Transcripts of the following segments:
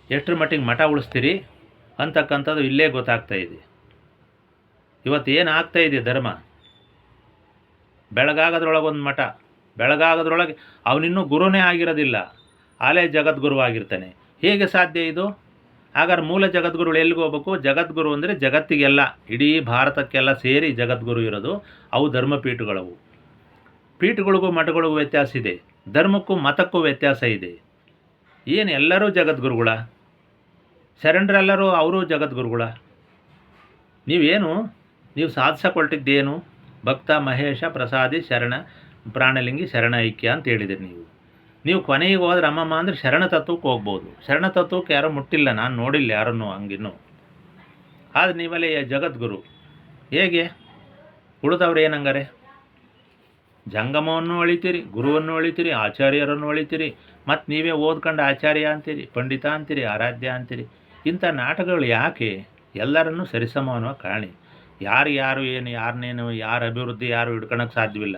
ಎಷ್ಟರ ಮಟ್ಟಿಗೆ ಮಠ ಉಳಿಸ್ತೀರಿ ಅಂತಕ್ಕಂಥದ್ದು ಇಲ್ಲೇ ಗೊತ್ತಾಗ್ತಾ ಇದೆ. ಇವತ್ತು ಏನು ಆಗ್ತಾಯಿದೆ ಧರ್ಮ, ಬೆಳಗಾಗೋದ್ರೊಳಗೆ ಒಂದು ಮಠ, ಬೆಳಗಾಗೋದ್ರೊಳಗೆ ಅವನಿನ್ನೂ ಗುರುನೇ ಆಗಿರೋದಿಲ್ಲ, ಆಲೇ ಜಗದ್ಗುರುವಾಗಿರ್ತಾನೆ. ಹೇಗೆ ಸಾಧ್ಯ ಇದು? ಹಾಗಾದ್ರೆ ಮೂಲ ಜಗದ್ಗುರುಗಳು ಎಲ್ಲಿಗೆ ಹೋಗ್ಬೇಕು? ಜಗದ್ಗುರು ಅಂದರೆ ಜಗತ್ತಿಗೆಲ್ಲ, ಇಡೀ ಭಾರತಕ್ಕೆಲ್ಲ ಸೇರಿ ಜಗದ್ಗುರು ಇರೋದು. ಅವು ಧರ್ಮಪೀಠಗಳವು. ಪೀಠಗಳಿಗೂ ಮಠಗಳಿಗೂ ವ್ಯತ್ಯಾಸ ಇದೆ, ಧರ್ಮಕ್ಕೂ ಮತಕ್ಕೂ ವ್ಯತ್ಯಾಸ ಇದೆ. ಏನು ಎಲ್ಲರೂ ಜಗದ್ಗುರುಗಳ? ಶರಣರೆಲ್ಲರೂ ಅವರು ಜಗದ್ಗುರುಗಳ? ನೀವು ಸಾಧಿಸಕೊಳ್ತಿದ್ದೇನು? ಭಕ್ತ ಮಹೇಶ ಪ್ರಸಾದಿ ಶರಣ ಪ್ರಾಣಲಿಂಗಿ ಶರಣ ಐಕ್ಯ ಅಂತ ಹೇಳಿದಿರಿ ನೀವು ಕೊನೆಗೆ ಹೋದ್ರೆ ಅಮ್ಮಮ್ಮ ಅಂದರೆ ಶರಣ ತತ್ವಕ್ಕೆ ಹೋಗ್ಬೋದು. ಶರಣ ತತ್ವಕ್ಕೆ ಯಾರೂ ಮುಟ್ಟಿಲ್ಲ, ನಾನು ನೋಡಿಲ್ಲ ಯಾರನ್ನು ಹಂಗಿನ್ನೂ. ಆದರೆ ನೀವಲ್ಲಿ ಜಗದ್ಗುರು ಹೇಗೆ? ಉಳಿದವ್ರು ಏನಂಗಾರೆ? ಜಂಗಮವನ್ನು ಅಳಿತೀರಿ, ಗುರುವನ್ನು ಅಳಿತೀರಿ, ಆಚಾರ್ಯರನ್ನು ಅಳಿತೀರಿ, ಮತ್ತು ನೀವೇ ಓದ್ಕೊಂಡು ಆಚಾರ್ಯ ಅಂತೀರಿ, ಪಂಡಿತ ಅಂತೀರಿ, ಆರಾಧ್ಯ ಅಂತೀರಿ. ಇಂಥ ನಾಟಕಗಳು ಯಾಕೆ? ಎಲ್ಲರನ್ನೂ ಸರಿಸಮವಾಗಿ ಕಾಣಿ. ಯಾರು ಏನು ಯಾರನ್ನೇನು ಯಾರ ಅಭಿವೃದ್ಧಿ ಯಾರು ಹಿಡ್ಕೊಳಕ್ಕೆ ಸಾಧ್ಯವಿಲ್ಲ.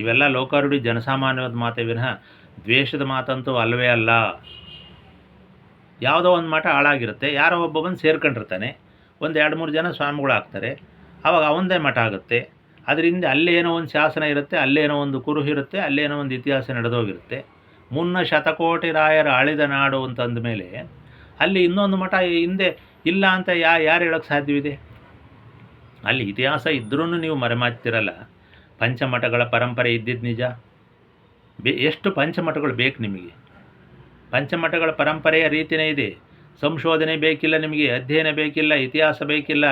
ಇವೆಲ್ಲ ಲೋಕಾರೂಢಿ ಜನಸಾಮಾನ್ಯವಾದ ಮಾತೇ ವಿನಃ ದ್ವೇಷದ ಮಾತಂತೂ ಅಲ್ಲವೇ ಅಲ್ಲ. ಯಾವುದೋ ಒಂದು ಮಠ ಹಾಳಾಗಿರುತ್ತೆ, ಯಾರೋ ಒಬ್ಬ ಬಂದು ಸೇರ್ಕೊಂಡಿರ್ತಾನೆ, ಒಂದು 2-3 ಜನ ಸ್ವಾಮಿಗಳಾಗ್ತಾರೆ, ಆವಾಗ ಅವಂದೇ ಮಠ ಆಗುತ್ತೆ. ಅದರಿಂದ ಅಲ್ಲೇನೋ ಒಂದು ಶಾಸನ ಇರುತ್ತೆ, ಅಲ್ಲೇನೋ ಒಂದು ಕುರುಹು ಇರುತ್ತೆ, ಅಲ್ಲೇನೋ ಒಂದು ಇತಿಹಾಸ ನಡೆದೋಗಿರುತ್ತೆ. ಮುನ್ನ ಶತಕೋಟಿ ರಾಯರ ಆಳಿದ ನಾಡು ಅಂತಂದ ಮೇಲೆ ಅಲ್ಲಿ ಇನ್ನೊಂದು ಮಠ ಹಿಂದೆ ಇಲ್ಲ ಅಂತ ಯಾರು ಹೇಳೋಕ್ಕೆ ಸಾಧ್ಯವಿದೆ? ಅಲ್ಲಿ ಇತಿಹಾಸ ಇದ್ರೂ ನೀವು ಮರೆಮಾಚ್ತಿರಲ್ಲ. ಪಂಚಮಠಗಳ ಪರಂಪರೆ ಇದ್ದಿದ್ದು ನಿಜ. ಎಷ್ಟು ಪಂಚಮಠಗಳು ಬೇಕು ನಿಮಗೆ? ಪಂಚಮಠಗಳ ಪರಂಪರೆಯ ರೀತಿಯೇ ಇದೆ. ಸಂಶೋಧನೆ ಬೇಕಿಲ್ಲ ನಿಮಗೆ, ಅಧ್ಯಯನ ಬೇಕಿಲ್ಲ, ಇತಿಹಾಸ ಬೇಕಿಲ್ಲ,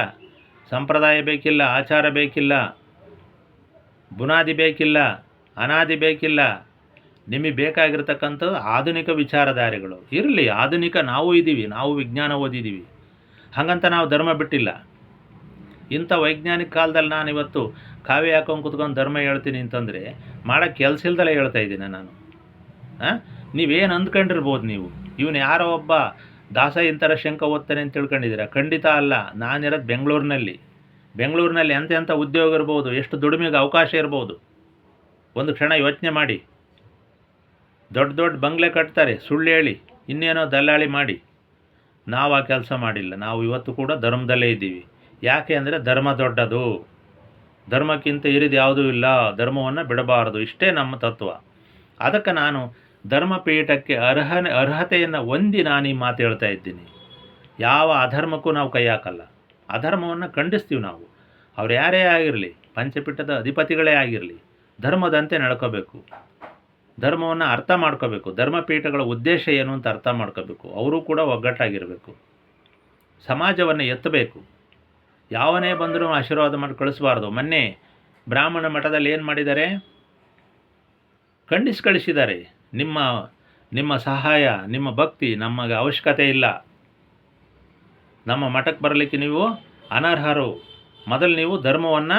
ಸಂಪ್ರದಾಯ ಬೇಕಿಲ್ಲ, ಆಚಾರ ಬೇಕಿಲ್ಲ, ಬುನಾದಿ ಬೇಕಿಲ್ಲ, ಅನಾದಿ ಬೇಕಿಲ್ಲ. ನಿಮಗೆ ಬೇಕಾಗಿರ್ತಕ್ಕಂಥದ್ದು ಆಧುನಿಕ ವಿಚಾರಧಾರೆಗಳು ಇರಲಿ. ಆಧುನಿಕ ನಾವು ಇದ್ದೀವಿ, ನಾವು ವಿಜ್ಞಾನ ಓದಿದ್ದೀವಿ, ಹಾಗಂತ ನಾವು ಧರ್ಮ ಬಿಟ್ಟಿಲ್ಲ. ಇಂಥ ವೈಜ್ಞಾನಿಕ ಕಾಲದಲ್ಲಿ ನಾನು ಇವತ್ತು ಕಾವ್ಯ ಹಾಕೊಂಡು ಕುತ್ಕೊಂಡು ಧರ್ಮ ಹೇಳ್ತೀನಿ ಅಂತಂದರೆ ಮಾಡೋಕ್ಕೆ ಕೆಲಸ ಇಲ್ದಲೇ ಹೇಳ್ತಾ ಇದ್ದೀನಿ ನಾನು. ನೀವೇನು ಅಂದ್ಕೊಂಡಿರ್ಬೋದು, ಇವನು ಯಾರೋ ಒಬ್ಬ ದಾಸ ಇಂಥರ ಶಂಕ ಓದ್ತಾನೆ ಅಂತ ತಿಳ್ಕೊಂಡಿದ್ದೀರಾ? ಖಂಡಿತ ಅಲ್ಲ. ನಾನಿರೋದು ಬೆಂಗಳೂರಿನಲ್ಲಿ ಎಂತೆಂಥ ಉದ್ಯೋಗ ಇರ್ಬೋದು, ಎಷ್ಟು ದುಡಿಮೆಗೆ ಅವಕಾಶ ಇರ್ಬೋದು. ಒಂದು ಕ್ಷಣ ಯೋಚನೆ ಮಾಡಿ. ದೊಡ್ಡ ಬಂಗ್ಲೆ ಕಟ್ತಾರೆ ಸುಳ್ಳು ಹೇಳಿ, ಇನ್ನೇನೋ ದಲ್ಲಾಳಿ ಮಾಡಿ. ನಾವು ಆ ಕೆಲಸ ಮಾಡಿಲ್ಲ. ನಾವು ಇವತ್ತು ಕೂಡ ಧರ್ಮದಲ್ಲೇ ಇದ್ದೀವಿ. ಯಾಕೆ ಅಂದರೆ ಧರ್ಮ ದೊಡ್ಡದು, ಧರ್ಮಕ್ಕಿಂತ ಇರಿದು ಯಾವುದೂ ಇಲ್ಲ, ಧರ್ಮವನ್ನು ಬಿಡಬಾರದು, ಇಷ್ಟೇ ನಮ್ಮ ತತ್ವ. ಅದಕ್ಕೆ ನಾನು ಧರ್ಮಪೀಠಕ್ಕೆ ಅರ್ಹತೆಯನ್ನು ಹೊಂದಿ ನಾನು ಈ ಮಾತು ಹೇಳ್ತಾ ಇದ್ದೀನಿ. ಯಾವ ಅಧರ್ಮಕ್ಕೂ ನಾವು ಕೈ ಹಾಕಲ್ಲ. ಅಧರ್ಮವನ್ನು ಖಂಡಿಸ್ತೀವಿ ನಾವು. ಅವ್ರು ಯಾರೇ ಆಗಿರಲಿ, ಪಂಚಪೀಠದ ಅಧಿಪತಿಗಳೇ ಆಗಿರಲಿ, ಧರ್ಮದಂತೆ ನಡ್ಕೋಬೇಕು, ಧರ್ಮವನ್ನು ಅರ್ಥ ಮಾಡ್ಕೋಬೇಕು, ಧರ್ಮಪೀಠಗಳ ಉದ್ದೇಶ ಏನು ಅಂತ ಅರ್ಥ ಮಾಡ್ಕೋಬೇಕು. ಅವರು ಕೂಡ ಒಗ್ಗಟ್ಟಾಗಿರಬೇಕು, ಸಮಾಜವನ್ನು ಎತ್ತಬೇಕು. ಯಾವನೇ ಬಂದರೂ ಆಶೀರ್ವಾದ ಮಾಡಿ ಕಳಿಸಬಾರ್ದು. ಮೊನ್ನೆ ಬ್ರಾಹ್ಮಣ ಮಠದಲ್ಲಿ ಏನು ಮಾಡಿದ್ದಾರೆ? ಕಳಿಸಿದ್ದಾರೆ. ನಿಮ್ಮ ಸಹಾಯ, ನಿಮ್ಮ ಭಕ್ತಿ ನಮಗೆ ಅವಶ್ಯಕತೆ ಇಲ್ಲ, ನಮ್ಮ ಮಠಕ್ಕೆ ಬರಲಿಕ್ಕೆ ನೀವು ಅನರ್ಹರು, ಮೊದಲು ನೀವು ಧರ್ಮವನ್ನು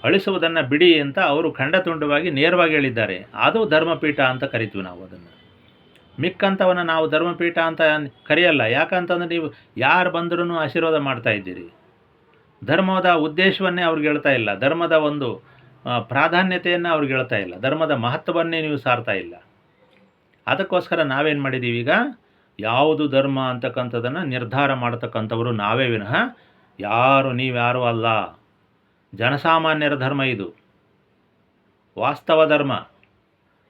ಅಳಿಸುವುದನ್ನು ಬಿಡಿ ಅಂತ ಅವರು ಖಂಡತುಂಡವಾಗಿ ನೇರವಾಗಿ ಹೇಳಿದ್ದಾರೆ. ಅದು ಧರ್ಮಪೀಠ ಅಂತ ಕರಿತೀವಿ ನಾವು ಅದನ್ನು. ಮಿಕ್ಕಂಥವನ್ನು ನಾವು ಧರ್ಮಪೀಠ ಅಂತ ಕರೆಯಲ್ಲ. ಯಾಕಂತಂದ್ರೆ ನೀವು ಯಾರು ಬಂದರೂ ಆಶೀರ್ವಾದ ಮಾಡ್ತಾ ಇದ್ದೀರಿ. ಧರ್ಮದ ಉದ್ದೇಶವನ್ನೇ ಅವ್ರಿಗೆ ಹೇಳ್ತಾ ಇಲ್ಲ, ಧರ್ಮದ ಒಂದು ಪ್ರಾಧಾನ್ಯತೆಯನ್ನು ಅವ್ರಿಗೆ ಹೇಳ್ತಾ ಇಲ್ಲ, ಧರ್ಮದ ಮಹತ್ವವನ್ನೇ ನೀವು ಸಾರ್ತಾ ಇಲ್ಲ. ಅದಕ್ಕೋಸ್ಕರ ನಾವೇನು ಮಾಡಿದ್ದೀವಿ ಈಗ? ಯಾವುದು ಧರ್ಮ ಅಂತಕ್ಕಂಥದ್ದನ್ನು ನಿರ್ಧಾರ ಮಾಡತಕ್ಕಂಥವರು ನಾವೇ ವಿನಃ ನೀವ್ಯಾರೂ ಅಲ್ಲ. ಜನಸಾಮಾನ್ಯರ ಧರ್ಮ ಇದು, ವಾಸ್ತವ ಧರ್ಮ.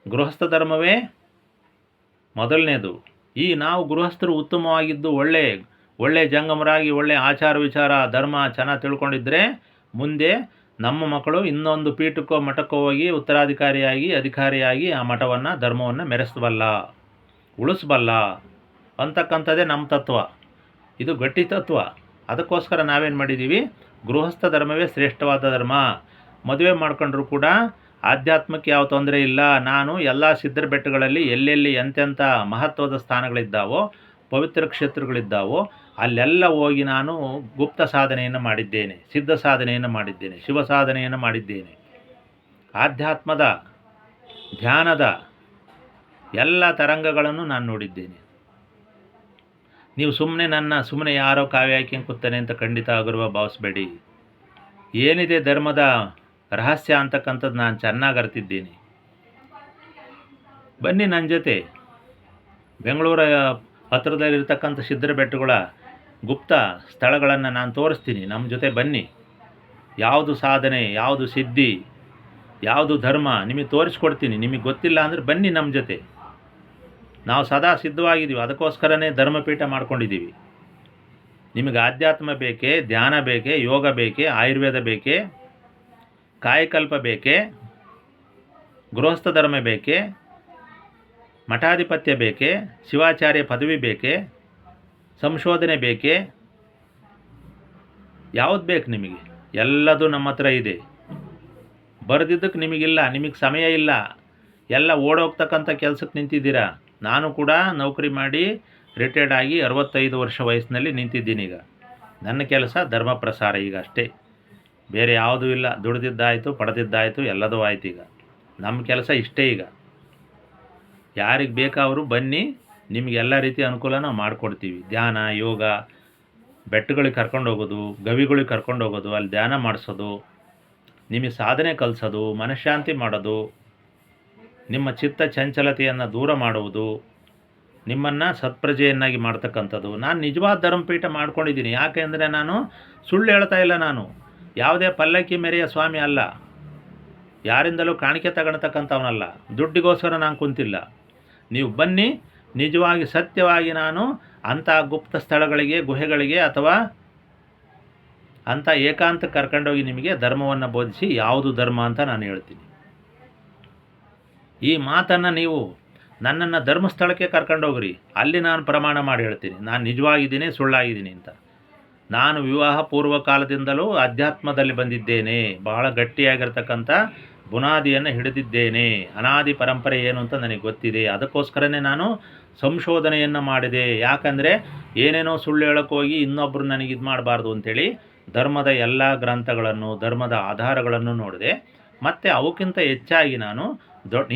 ಗೃಹಸ್ಥ ಧರ್ಮವೇ ಮೊದಲನೇದು. ನಾವು ಗೃಹಸ್ಥರು ಉತ್ತಮವಾಗಿದ್ದು ಒಳ್ಳೆ ಜಂಗಮರಾಗಿ ಒಳ್ಳೆ ಆಚಾರ ವಿಚಾರ ಧರ್ಮ ಚೆನ್ನಾಗಿ ತಿಳ್ಕೊಂಡಿದ್ದರೆ ಮುಂದೆ ನಮ್ಮ ಮಕ್ಕಳು ಇನ್ನೊಂದು ಪೀಠಕ್ಕೋ ಮಠಕ್ಕೋ ಹೋಗಿ ಉತ್ತರಾಧಿಕಾರಿಯಾಗಿ ಅಧಿಕಾರಿಯಾಗಿ ಆ ಮಠವನ್ನು ಧರ್ಮವನ್ನು ಮೆರೆಸಬಲ್ಲ, ಉಳಿಸಬಲ್ಲ ಅಂತಕ್ಕಂಥದ್ದೇ ನಮ್ಮ ತತ್ವ. ಇದು ಗಟ್ಟಿ ತತ್ವ. ಅದಕ್ಕೋಸ್ಕರ ನಾವೇನು ಮಾಡಿದ್ದೀವಿ? ಗೃಹಸ್ಥ ಧರ್ಮವೇ ಶ್ರೇಷ್ಠವಾದ ಧರ್ಮ. ಮದುವೆ ಮಾಡ್ಕೊಂಡ್ರೂ ಕೂಡ ಆಧ್ಯಾತ್ಮಕ್ಕೆ ಯಾವ ತೊಂದರೆ ಇಲ್ಲ. ನಾನು ಎಲ್ಲ ಸಿದ್ಧರ ಬೆಟ್ಟಗಳಲ್ಲಿ ಎಲ್ಲೆಲ್ಲಿ ಎಂತೆಂಥ ಮಹತ್ವದ ಸ್ಥಾನಗಳಿದ್ದಾವೋ, ಪವಿತ್ರ ಕ್ಷೇತ್ರಗಳಿದ್ದಾವೋ ಅಲ್ಲೆಲ್ಲ ಹೋಗಿ ನಾನು ಗುಪ್ತ ಸಾಧನೆಯನ್ನು ಮಾಡಿದ್ದೇನೆ, ಸಿದ್ಧ ಸಾಧನೆಯನ್ನು ಮಾಡಿದ್ದೇನೆ, ಶಿವ ಸಾಧನೆಯನ್ನು ಮಾಡಿದ್ದೇನೆ. ಆಧ್ಯಾತ್ಮದ ಧ್ಯಾನದ ಎಲ್ಲ ತರಂಗಗಳನ್ನು ನಾನು ನೋಡಿದ್ದೇನೆ. ನೀವು ಸುಮ್ಮನೆ ಯಾರೋ ಕಾವ್ಯ ಹಾಕ್ಯಂಗೆ ಕೂತಾನೆ ಅಂತ ಖಂಡಿತ ಭಾವಿಸಬೇಡಿ. ಏನಿದೆ ಧರ್ಮದ ರಹಸ್ಯ ಅಂತಕ್ಕಂಥದ್ದು ನಾನು ಚೆನ್ನಾಗಿ ಅರ್ತಿದ್ದೀನಿ. ಬನ್ನಿ ನನ್ನ ಜೊತೆ. ಬೆಂಗಳೂರ ಹತ್ತಿರದಲ್ಲಿರ್ತಕ್ಕಂಥ ಸಿದ್ಧರ ಬೆಟ್ಟಗಳ ಗುಪ್ತ ಸ್ಥಳಗಳನ್ನು ನಾನು ತೋರಿಸ್ತೀನಿ. ನಮ್ಮ ಜೊತೆ ಬನ್ನಿ. ಯಾವುದು ಸಾಧನೆ, ಯಾವುದು ಸಿದ್ಧಿ, ಯಾವುದು ಧರ್ಮ ನಿಮಗೆ ತೋರಿಸ್ಕೊಡ್ತೀನಿ. ನಿಮಗೆ ಗೊತ್ತಿಲ್ಲ ಅಂದರೆ ಬನ್ನಿ ನಮ್ಮ ಜೊತೆ. ನಾವು ಸದಾ ಸಿದ್ಧವಾಗಿದ್ದೀವಿ. ಅದಕ್ಕೋಸ್ಕರನೇ ಧರ್ಮಪೀಠ ಮಾಡ್ಕೊಂಡಿದ್ದೀವಿ. ನಿಮಗೆ ಆಧ್ಯಾತ್ಮ ಬೇಕೇ, ಧ್ಯಾನ ಬೇಕೇ, ಯೋಗ ಬೇಕೇ, ಆಯುರ್ವೇದ ಬೇಕೇ, ಕಾಯಕಲ್ಪ ಬೇಕೇ, ಗೃಹಸ್ಥ ಧರ್ಮ ಬೇಕೇ, ಮಠಾಧಿಪತ್ಯ ಬೇಕೇ, ಶಿವಾಚಾರ್ಯ ಪದವಿ ಬೇಕೇ, ಸಂಶೋಧನೆ ಬೇಕೇ, ಯಾವುದು ಬೇಕು ನಿಮಗೆ? ಎಲ್ಲದೂ ನಮ್ಮ ಹತ್ರ ಇದೆ. ಬರೆದಿದ್ದಕ್ಕೆ ನಿಮಗಿಲ್ಲ, ನಿಮಗೆ ಸಮಯ ಇಲ್ಲ, ಎಲ್ಲ ಓಡೋಗ್ತಕ್ಕಂಥ ಕೆಲಸಕ್ಕೆ ನಿಂತಿದ್ದೀರಾ. ನಾನು ಕೂಡ ನೌಕರಿ ಮಾಡಿ ರಿಟೈರ್ಡ್ ಆಗಿ 65 ವರ್ಷ ವಯಸ್ಸಿನಲ್ಲಿ ನಿಂತಿದ್ದೀನಿ. ಈಗ ನನ್ನ ಕೆಲಸ ಧರ್ಮ ಪ್ರಸಾರ ಈಗ ಅಷ್ಟೇ, ಬೇರೆ ಯಾವುದೂ ಇಲ್ಲ. ದುಡಿದಿದ್ದಾಯಿತು, ಪಡೆದಿದ್ದಾಯಿತು, ಎಲ್ಲದೂ ಆಯ್ತು. ಈಗ ನಮ್ಮ ಕೆಲಸ ಇಷ್ಟೇ. ಈಗ ಯಾರಿಗೆ ಬೇಕಾದರೂ ಬನ್ನಿ, ನಿಮಗೆಲ್ಲ ರೀತಿಯ ಅನುಕೂಲ ನಾವು ಮಾಡಿಕೊಡ್ತೀವಿ. ಧ್ಯಾನ, ಯೋಗ, ಬೆಟ್ಟಗಳಿಗೆ ಕರ್ಕೊಂಡು ಹೋಗೋದು, ಗವಿಗಳಿಗೆ ಕರ್ಕೊಂಡು ಹೋಗೋದು, ಅಲ್ಲಿ ಧ್ಯಾನ ಮಾಡಿಸೋದು, ನಿಮಗೆ ಸಾಧನೆ ಕಲಿಸೋದು, ಮನಃಶಾಂತಿ ಮಾಡೋದು, ನಿಮ್ಮ ಚಿತ್ತ ಚಂಚಲತೆಯನ್ನು ದೂರ ಮಾಡುವುದು, ನಿಮ್ಮನ್ನು ಸತ್ಪ್ರಜೆಯನ್ನಾಗಿ ಮಾಡ್ತಕ್ಕಂಥದ್ದು. ನಾನು ನಿಜವಾದ ಧರ್ಮಪೀಠ ಮಾಡ್ಕೊಂಡಿದ್ದೀನಿ. ಯಾಕೆಂದರೆ ನಾನು ಸುಳ್ಳು ಹೇಳ್ತಾ ಇಲ್ಲ. ನಾನು ಯಾವುದೇ ಪಲ್ಲಕ್ಕಿ ಮೆರೆಯ ಸ್ವಾಮಿ ಅಲ್ಲ, ಯಾರಿಂದಲೂ ಕಾಣಿಕೆ ತಗೊಳ್ತಕ್ಕಂಥವನಲ್ಲ, ದುಡ್ಡಿಗೋಸ್ಕರ ನಾನು ಕುಂತಿಲ್ಲ. ನೀವು ಬನ್ನಿ, ನಿಜವಾಗಿ ಸತ್ಯವಾಗಿ ನಾನು ಅಂಥ ಗುಪ್ತ ಸ್ಥಳಗಳಿಗೆ, ಗುಹೆಗಳಿಗೆ ಅಥವಾ ಅಂಥ ಏಕಾಂತಕ್ಕೆ ಕರ್ಕೊಂಡೋಗಿ ನಿಮಗೆ ಧರ್ಮವನ್ನು ಬೋಧಿಸಿ ಯಾವುದು ಧರ್ಮ ಅಂತ ನಾನು ಹೇಳ್ತೀನಿ. ಈ ಮಾತನ್ನು ನೀವು ನನ್ನನ್ನು ಧರ್ಮಸ್ಥಳಕ್ಕೆ ಕರ್ಕೊಂಡೋಗ್ರಿ, ಅಲ್ಲಿ ನಾನು ಪ್ರಮಾಣ ಮಾಡಿ ಹೇಳ್ತೀನಿ ನಾನು ನಿಜವಾಗಿದ್ದೀನಿ, ಸುಳ್ಳಾಗಿದ್ದೀನಿ ಅಂತ. ನಾನು ವಿವಾಹ ಪೂರ್ವ ಕಾಲದಿಂದಲೂ ಅಧ್ಯಾತ್ಮದಲ್ಲಿ ಬಂದಿದ್ದೇನೆ. ಬಹಳ ಗಟ್ಟಿಯಾಗಿರ್ತಕ್ಕಂಥ ಬುನಾದಿಯನ್ನು ಹಿಡಿದಿದ್ದೇನೆ. ಅನಾದಿ ಪರಂಪರೆ ಏನು ಅಂತ ನನಗೆ ಗೊತ್ತಿದೆ. ಅದಕ್ಕೋಸ್ಕರನೇ ನಾನು ಸಂಶೋಧನೆಯನ್ನು ಮಾಡಿದೆ. ಯಾಕಂದರೆ ಏನೇನೋ ಸುಳ್ಳು ಹೇಳೋಕ್ಕೆ ಹೋಗಿ ಇನ್ನೊಬ್ಬರು ನನಗೆ ಇದು ಮಾಡಬಾರ್ದು ಅಂಥೇಳಿ ಧರ್ಮದ ಎಲ್ಲ ಗ್ರಂಥಗಳನ್ನು, ಧರ್ಮದ ಆಧಾರಗಳನ್ನು ನೋಡಿದೆ. ಮತ್ತು ಅವಕ್ಕಿಂತ ಹೆಚ್ಚಾಗಿ ನಾನು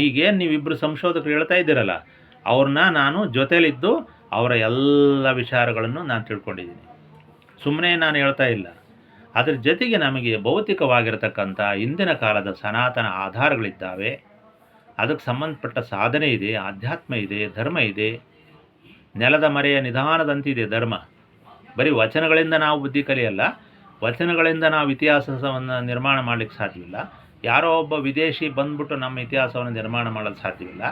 ಈಗೇನು ನೀವಿಬ್ಬರು ಸಂಶೋಧಕರು ಹೇಳ್ತಾ ಇದ್ದೀರಲ್ಲ, ಅವ್ರನ್ನ ನಾನು ಜೊತೆಲಿದ್ದು ಅವರ ಎಲ್ಲ ವಿಚಾರಗಳನ್ನು ನಾನು ತಿಳ್ಕೊಂಡಿದ್ದೀನಿ. ಸುಮ್ಮನೆ ನಾನು ಹೇಳ್ತಾ ಇಲ್ಲ. ಅದ್ರ ಜೊತೆಗೆ ನಮಗೆ ಭೌತಿಕವಾಗಿರತಕ್ಕಂಥ ಹಿಂದಿನ ಕಾಲದ ಸನಾತನ ಆಧಾರಗಳಿದ್ದಾವೆ. ಅದಕ್ಕೆ ಸಂಬಂಧಪಟ್ಟ ಸಾಧನೆ ಇದೆ, ಆಧ್ಯಾತ್ಮ ಇದೆ, ಧರ್ಮ ಇದೆ. ನೆಲದ ಮರೆಯ ನಿಧಾನದಂತಿದೆ ಧರ್ಮ. ಬರೀ ವಚನಗಳಿಂದ ನಾವು ಬುದ್ಧಿ ಕಲಿಯಲ್ಲ, ವಚನಗಳಿಂದ ನಾವು ಇತಿಹಾಸವನ್ನು ನಿರ್ಮಾಣ ಮಾಡಲಿಕ್ಕೆ ಸಾಧ್ಯವಿಲ್ಲ. ಯಾರೋ ಒಬ್ಬ ವಿದೇಶಿ ಬಂದ್ಬಿಟ್ಟು ನಮ್ಮ ಇತಿಹಾಸವನ್ನು ನಿರ್ಮಾಣ ಮಾಡಲು ಸಾಧ್ಯವಿಲ್ಲ.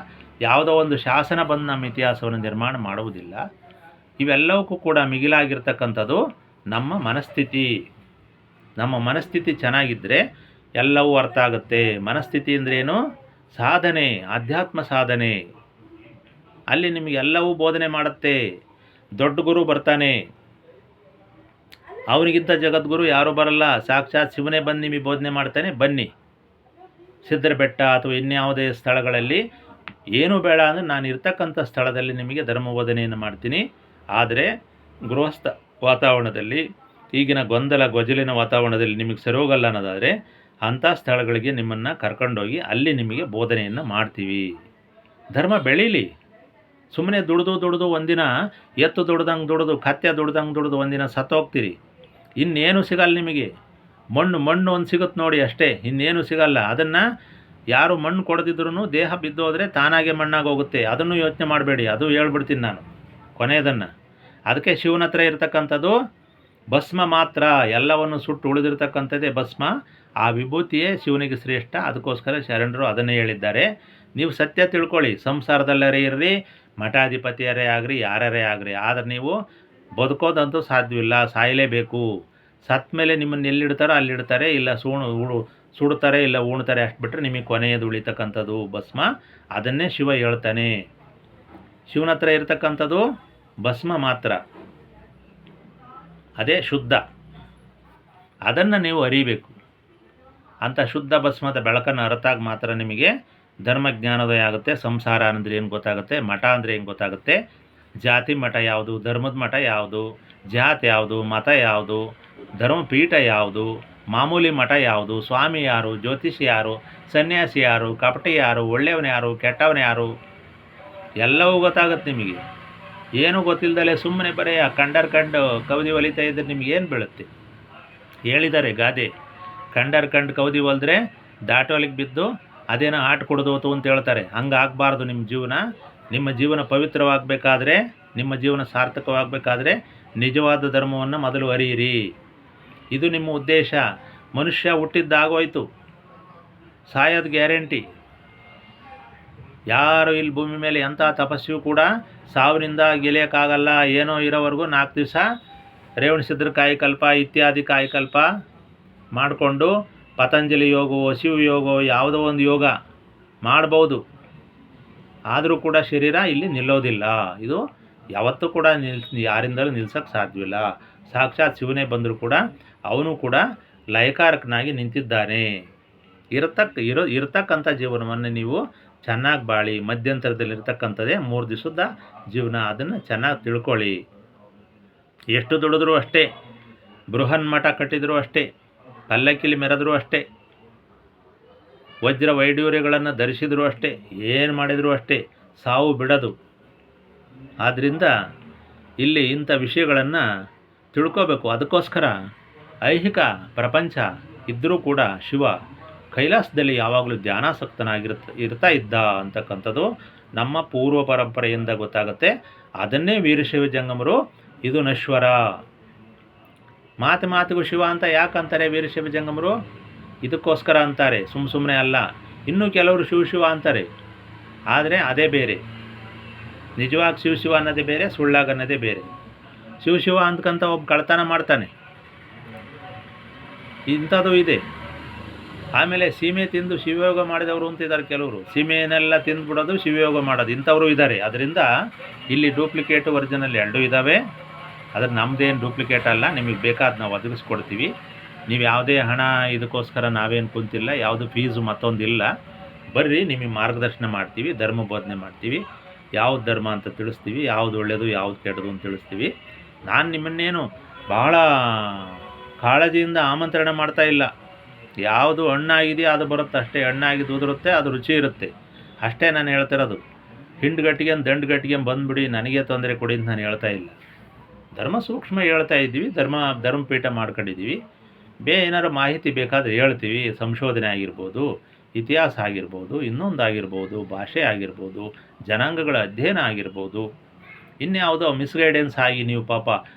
ಯಾವುದೋ ಒಂದು ಶಾಸನ ಬಂದು ನಮ್ಮ ಇತಿಹಾಸವನ್ನು ನಿರ್ಮಾಣ ಮಾಡುವುದಿಲ್ಲ. ಇವೆಲ್ಲವಕ್ಕೂ ಕೂಡ ಮಿಗಿಲಾಗಿರ್ತಕ್ಕಂಥದ್ದು ನಮ್ಮ ಮನಸ್ಥಿತಿ. ನಮ್ಮ ಮನಸ್ಥಿತಿ ಚೆನ್ನಾಗಿದ್ದರೆ ಎಲ್ಲವೂ ಅರ್ಥ ಆಗುತ್ತೆ. ಮನಸ್ಥಿತಿ ಅಂದ್ರೇನು? ಸಾಧನೆ, ಆಧ್ಯಾತ್ಮ ಸಾಧನೆ. ಅಲ್ಲಿ ನಿಮಗೆ ಎಲ್ಲವೂ ಬೋಧನೆ ಮಾಡುತ್ತೆ. ದೊಡ್ಡ ಗುರು ಬರ್ತಾನೆ, ಅವನಿಗಿಂತ ಜಗದ್ಗುರು ಯಾರೂ ಬರಲ್ಲ. ಸಾಕ್ಷಾತ್ ಶಿವನೇ ಬಂದು ನಿಮಗೆ ಬೋಧನೆ ಮಾಡ್ತಾನೆ. ಬನ್ನಿ, ಸಿದ್ಧರ ಬೆಟ್ಟ ಅಥವಾ ಇನ್ಯಾವುದೇ ಸ್ಥಳಗಳಲ್ಲಿ ಏನೂ ಬೇಡ ಅಂದರೆ ನಾನು ಇರ್ತಕ್ಕಂಥ ಸ್ಥಳದಲ್ಲಿ ನಿಮಗೆ ಧರ್ಮ ಬೋಧನೆಯನ್ನು ಮಾಡ್ತೀನಿ. ಆದರೆ ಗೃಹಸ್ಥ ವಾತಾವರಣದಲ್ಲಿ, ಈಗಿನ ಗೊಂದಲ ಗೊಜಲಿನ ವಾತಾವರಣದಲ್ಲಿ ನಿಮಗೆ ಸರೋಗಲ್ಲ ಅನ್ನೋದಾದರೆ ಅಂಥ ಸ್ಥಳಗಳಿಗೆ ನಿಮ್ಮನ್ನು ಕರ್ಕೊಂಡೋಗಿ ಅಲ್ಲಿ ನಿಮಗೆ ಬೋಧನೆಯನ್ನು ಮಾಡ್ತೀವಿ. ಧರ್ಮ ಬೆಳೀಲಿ. ಸುಮ್ಮನೆ ದುಡಿದು ಒಂದಿನ ಎತ್ತು ದುಡ್ದು ಕತ್ತೆ ದುಡ್ದು ಒಂದಿನ ಸತ್ತೋಗ್ತೀರಿ. ಇನ್ನೇನು ಸಿಗಲ್ಲ ನಿಮಗೆ. ಮಣ್ಣು ಒಂದು ಸಿಗುತ್ತೆ ನೋಡಿ ಅಷ್ಟೇ, ಇನ್ನೇನು ಸಿಗಲ್ಲ. ಅದನ್ನು ಯಾರು ಮಣ್ಣು ಕೊಡದಿದ್ರೂ ದೇಹ ಬಿದ್ದೋದ್ರೆ ತಾನಾಗೆ ಮಣ್ಣಾಗಿ ಹೋಗುತ್ತೆ. ಅದನ್ನು ಯೋಚನೆ ಮಾಡಬೇಡಿ, ಅದು ಹೇಳ್ಬಿಡ್ತೀನಿ ನಾನು ಕೊನೆಯದನ್ನು. ಅದಕ್ಕೆ ಶಿವನ ಹತ್ರ ಇರತಕ್ಕಂಥದ್ದು ಭಸ್ಮ ಮಾತ್ರ. ಎಲ್ಲವನ್ನು ಸುಟ್ಟು ಉಳಿದಿರ್ತಕ್ಕಂಥದ್ದೇ ಭಸ್ಮ. ಆ ವಿಭೂತಿಯೇ ಶಿವನಿಗೆ ಶ್ರೇಷ್ಠ. ಅದಕ್ಕೋಸ್ಕರ ಶರಣರು ಅದನ್ನೇ ಹೇಳಿದ್ದಾರೆ. ನೀವು ಸತ್ಯ ತಿಳ್ಕೊಳ್ಳಿ. ಸಂಸಾರದಲ್ಲರೇ ಇರ್ರಿ, ಮಠಾಧಿಪತಿಯರೇ ಆಗಲಿ, ಯಾರೇ ಆಗಲಿ. ಆದರೆ ನೀವು ಬದುಕೋದಂತೂ ಸಾಧ್ಯವಿಲ್ಲ, ಸಾಯಲೇಬೇಕು. ಸತ್ತ ಮೇಲೆ ನಿಮ್ಮನ್ನು ಎಲ್ಲಿಡ್ತಾರೋ ಅಲ್ಲಿಡ್ತಾರೆ, ಇಲ್ಲ ಸುಡ್ತಾರೆ, ಇಲ್ಲ ಉಣ್ತಾರೆ. ಅಷ್ಟು ಬಿಟ್ಟರೆ ನಿಮಗೆ ಕೊನೆಯದು ಉಳಿತಕ್ಕಂಥದ್ದು ಭಸ್ಮ. ಅದನ್ನೇ ಶಿವ ಹೇಳ್ತಾನೆ. ಶಿವನ ಹತ್ರ ಇರತಕ್ಕಂಥದ್ದು ಭಸ್ಮ ಮಾತ್ರ, ಅದೇ ಶುದ್ಧ. ಅದನ್ನು ನೀವು ಅರಿಬೇಕು. ಅಂಥ ಶುದ್ಧ ಭಸ್ಮದ ಬೆಳಕನ್ನು ಅರತಾಗ ಮಾತ್ರ ನಿಮಗೆ ಧರ್ಮಜ್ಞಾನೋದಯ ಆಗುತ್ತೆ. ಸಂಸಾರ ಅಂದರೆ ಏನು ಗೊತ್ತಾಗುತ್ತೆ, ಮಠ ಅಂದರೆ ಏನು ಗೊತ್ತಾಗುತ್ತೆ. ಜಾತಿ ಮಠ ಯಾವುದು, ಧರ್ಮದ ಮಠ ಯಾವುದು, ಜಾತಿ ಯಾವುದು, ಮತ ಯಾವುದು, ಧರ್ಮಪೀಠ ಯಾವುದು, ಮಾಮೂಲಿ ಮಠ ಯಾವುದು, ಸ್ವಾಮಿ ಯಾರು, ಜ್ಯೋತಿಷಿ ಯಾರು, ಸನ್ಯಾಸಿ ಯಾರು, ಕಪಟಿ ಯಾರು, ಒಳ್ಳೆಯವನು ಯಾರು, ಕೆಟ್ಟವನು ಯಾರು, ಎಲ್ಲವೂ ಗೊತ್ತಾಗುತ್ತೆ ನಿಮಗೆ. ಏನೂ ಗೊತ್ತಿಲ್ಲದಲೇ ಸುಮ್ಮನೆ ಬರೀ ಕಂಡು ಕವಿದಿ ಹೊಲಿತಾ ಇದ್ದರೆ ನಿಮಗೇನು ಬೀಳುತ್ತೆ? ಹೇಳಿದ್ದಾರೆ ಗಾದೆ, ಕಂಡು ಕವಿದಿ ಹೊಲಿದ್ರೆ ದಾಟೋಲಿಗೆ ಬಿದ್ದು ಅದೇನೋ ಆಟ ಕೊಡೋದು ಅಂತ ಹೇಳ್ತಾರೆ. ಹಂಗೆ ಆಗಬಾರ್ದು ನಿಮ್ಮ ಜೀವನ. ನಿಮ್ಮ ಜೀವನ ಪವಿತ್ರವಾಗಬೇಕಾದ್ರೆ, ನಿಮ್ಮ ಜೀವನ ಸಾರ್ಥಕವಾಗಬೇಕಾದ್ರೆ ನಿಜವಾದ ಧರ್ಮವನ್ನು ಮೊದಲು ಅರಿಯಿರಿ. ಇದು ನಿಮ್ಮ ಉದ್ದೇಶ. ಮನುಷ್ಯ ಹುಟ್ಟಿದ್ದಾಗೋಯ್ತು, ಸಾಯೋದು ಗ್ಯಾರಂಟಿ. ಯಾರು ಇಲ್ಲಿ ಭೂಮಿ ಮೇಲೆ ಎಂಥ ತಪಸ್ವಿಯೂ ಕೂಡ ಸಾವಿನಿಂದ ಗೆಳೆಯೋಕ್ಕಾಗಲ್ಲ. ಏನೋ ಇರೋವರೆಗೂ 4 ದಿವಸ ರೇವಣಸಿದ್ಧರ ಕಾಯಕಲ್ಪ ಇತ್ಯಾದಿ ಕಾಯಕಲ್ಪ ಮಾಡಿಕೊಂಡು ಪತಂಜಲಿ ಯೋಗವೋ ಶಿವಯೋಗವೋ ಯಾವುದೋ ಒಂದು ಯೋಗ ಮಾಡ್ಬೋದು. ಆದರೂ ಕೂಡ ಶರೀರ ಇಲ್ಲಿ ನಿಲ್ಲೋದಿಲ್ಲ. ಇದು ಯಾವತ್ತೂ ಕೂಡ ಯಾರಿಂದಲೂ ನಿಲ್ಸೋಕ್ಕೆ ಸಾಧ್ಯವಿಲ್ಲ. ಸಾಕ್ಷಾತ್ ಶಿವನೇ ಬಂದರೂ ಕೂಡ ಅವನು ಕೂಡ ಲಯಕಾರಕನಾಗಿ ನಿಂತಿದ್ದಾನೆ. ಇರತಕ್ಕಂಥ ಜೀವನವನ್ನು ನೀವು ಚೆನ್ನಾಗಿ ಬಾಳಿ. ಮಧ್ಯಂತರದಲ್ಲಿರ್ತಕ್ಕಂಥದ್ದೇ 3 ದಿವಸದ ಜೀವನ. ಅದನ್ನು ಚೆನ್ನಾಗಿ ತಿಳ್ಕೊಳ್ಳಿ. ಎಷ್ಟು ದುಡಿದ್ರೂ ಅಷ್ಟೇ, ಬೃಹನ್ ಮಠ ಕಟ್ಟಿದರೂ ಅಷ್ಟೇ, ಪಲ್ಲಕ್ಕಿಲಿ ಮೆರೆದರೂ ಅಷ್ಟೇ, ವಜ್ರ ವೈಡೂರ್ಯಗಳನ್ನು ಧರಿಸಿದರೂ ಅಷ್ಟೇ, ಏನು ಮಾಡಿದರೂ ಅಷ್ಟೇ, ಸಾವು ಬಿಡೋದು. ಆದ್ದರಿಂದ ಇಲ್ಲಿ ಇಂಥ ವಿಷಯಗಳನ್ನು ತಿಳ್ಕೋಬೇಕು. ಅದಕ್ಕೋಸ್ಕರ ಐಹಿಕ ಪ್ರಪಂಚ ಇದ್ದರೂ ಕೂಡ ಶಿವ ಕೈಲಾಸದಲ್ಲಿ ಯಾವಾಗಲೂ ಇರ್ತಾ ಇದ್ದ ಅಂತಕ್ಕಂಥದ್ದು ನಮ್ಮ ಪೂರ್ವ ಪರಂಪರೆಯಿಂದ ಗೊತ್ತಾಗುತ್ತೆ. ಅದನ್ನೇ ವೀರಶೈವ ಜಂಗಮರು ಇದು ನಶ್ವರ. ಮಾತಿಗೂ ಶಿವ ಅಂತ ಯಾಕಂತಾರೆ ವೀರಶೈವ ಜಂಗಮರು? ಇದಕ್ಕೋಸ್ಕರ ಅಂತಾರೆ, ಸುಮ್ಮನೆ ಅಲ್ಲ. ಇನ್ನೂ ಕೆಲವರು ಶಿವ ಅಂತಾರೆ, ಆದರೆ ಅದೇ ಬೇರೆ. ನಿಜವಾಗಿ ಶಿವ ಅನ್ನೋದೇ ಬೇರೆ, ಸುಳ್ಳಾಗ ಅನ್ನೋದೇ ಬೇರೆ. ಶಿವ ಅಂದ್ಕಂತ ಒಬ್ಬ ಕಳ್ತನ ಮಾಡ್ತಾನೆ, ಇಂಥದ್ದು ಇದೆ. ಆಮೇಲೆ ಸೀಮೆ ತಿಂದು ಶಿವಯೋಗ ಮಾಡಿದವರು ಅಂತಿದ್ದಾರೆ ಕೆಲವರು. ಸೀಮೆಯನ್ನೆಲ್ಲ ತಿಂದುಬಿಡೋದು, ಶಿವಯೋಗ ಮಾಡೋದು, ಇಂಥವರು ಇದ್ದಾರೆ. ಅದರಿಂದ ಇಲ್ಲಿ ಡೂಪ್ಲಿಕೇಟು ಒರಿಜಿನಲ್ ಎರಡೂ ಇದ್ದಾವೆ. ಅದ್ರ ನಮ್ಮದೇನು ಡೂಪ್ಲಿಕೇಟ್ ಅಲ್ಲ. ನಿಮಗೆ ಬೇಕಾದ ನಾವು ಒದಗಿಸ್ಕೊಡ್ತೀವಿ. ನೀವು ಯಾವುದೇ ಹಣ ಇದಕ್ಕೋಸ್ಕರ ನಾವೇನು ಕುಂತಿಲ್ಲ, ಯಾವುದು ಫೀಸು ಮತ್ತೊಂದಿಲ್ಲ. ಬರ್ರಿ, ನಿಮಗೆ ಮಾರ್ಗದರ್ಶನ ಮಾಡ್ತೀವಿ, ಧರ್ಮ ಬೋಧನೆ ಮಾಡ್ತೀವಿ, ಯಾವ್ದು ಧರ್ಮ ಅಂತ ತಿಳಿಸ್ತೀವಿ, ಯಾವ್ದು ಒಳ್ಳೆಯದು ಯಾವ್ದು ಕೆಟ್ಟದು ಅಂತ ತಿಳಿಸ್ತೀವಿ. ನಾನು ನಿಮ್ಮನ್ನೇನು ಭಾಳ ಕಾಳಜಿಯಿಂದ ಆಮಂತ್ರಣ ಮಾಡ್ತಾ ಇಲ್ಲ. ಯಾವುದು ಹಣ್ಣಾಗಿದೆಯೋ ಅದು ಬರುತ್ತೆ ಅಷ್ಟೇ. ಹಣ್ಣಾಗಿದ್ದು ಉದುರುತ್ತೆ, ಅದು ರುಚಿ ಇರುತ್ತೆ ಅಷ್ಟೇ ನಾನು ಹೇಳ್ತಿರೋದು. ಹಿಂಡುಗಟ್ಟಿಗೆ ದಂಡುಗಟ್ಟಿಗೆ ಬಂದುಬಿಡಿ ನನಗೆ ತೊಂದರೆ ಕೊಡಿ ಅಂತ ನಾನು ಹೇಳ್ತಾ ಇಲ್ಲ. ಧರ್ಮ ಸೂಕ್ಷ್ಮ ಹೇಳ್ತಾ ಇದ್ದೀವಿ, ಧರ್ಮಪೀಠ ಮಾಡ್ಕೊಂಡಿದ್ದೀವಿ. ಏನಾರು ಮಾಹಿತಿ ಬೇಕಾದರೆ ಹೇಳ್ತೀವಿ. ಸಂಶೋಧನೆ ಆಗಿರ್ಬೋದು, ಇತಿಹಾಸ ಆಗಿರ್ಬೋದು, ಇನ್ನೊಂದಾಗಿರ್ಬೋದು, ಭಾಷೆ ಆಗಿರ್ಬೋದು, ಜನಾಂಗಗಳ ಅಧ್ಯಯನ ಆಗಿರ್ಬೋದು, ಇನ್ಯಾವುದೋ ಮಿಸ್ಗೈಡೆನ್ಸ್ ಆಗಿ ನೀವು ಪಾಪ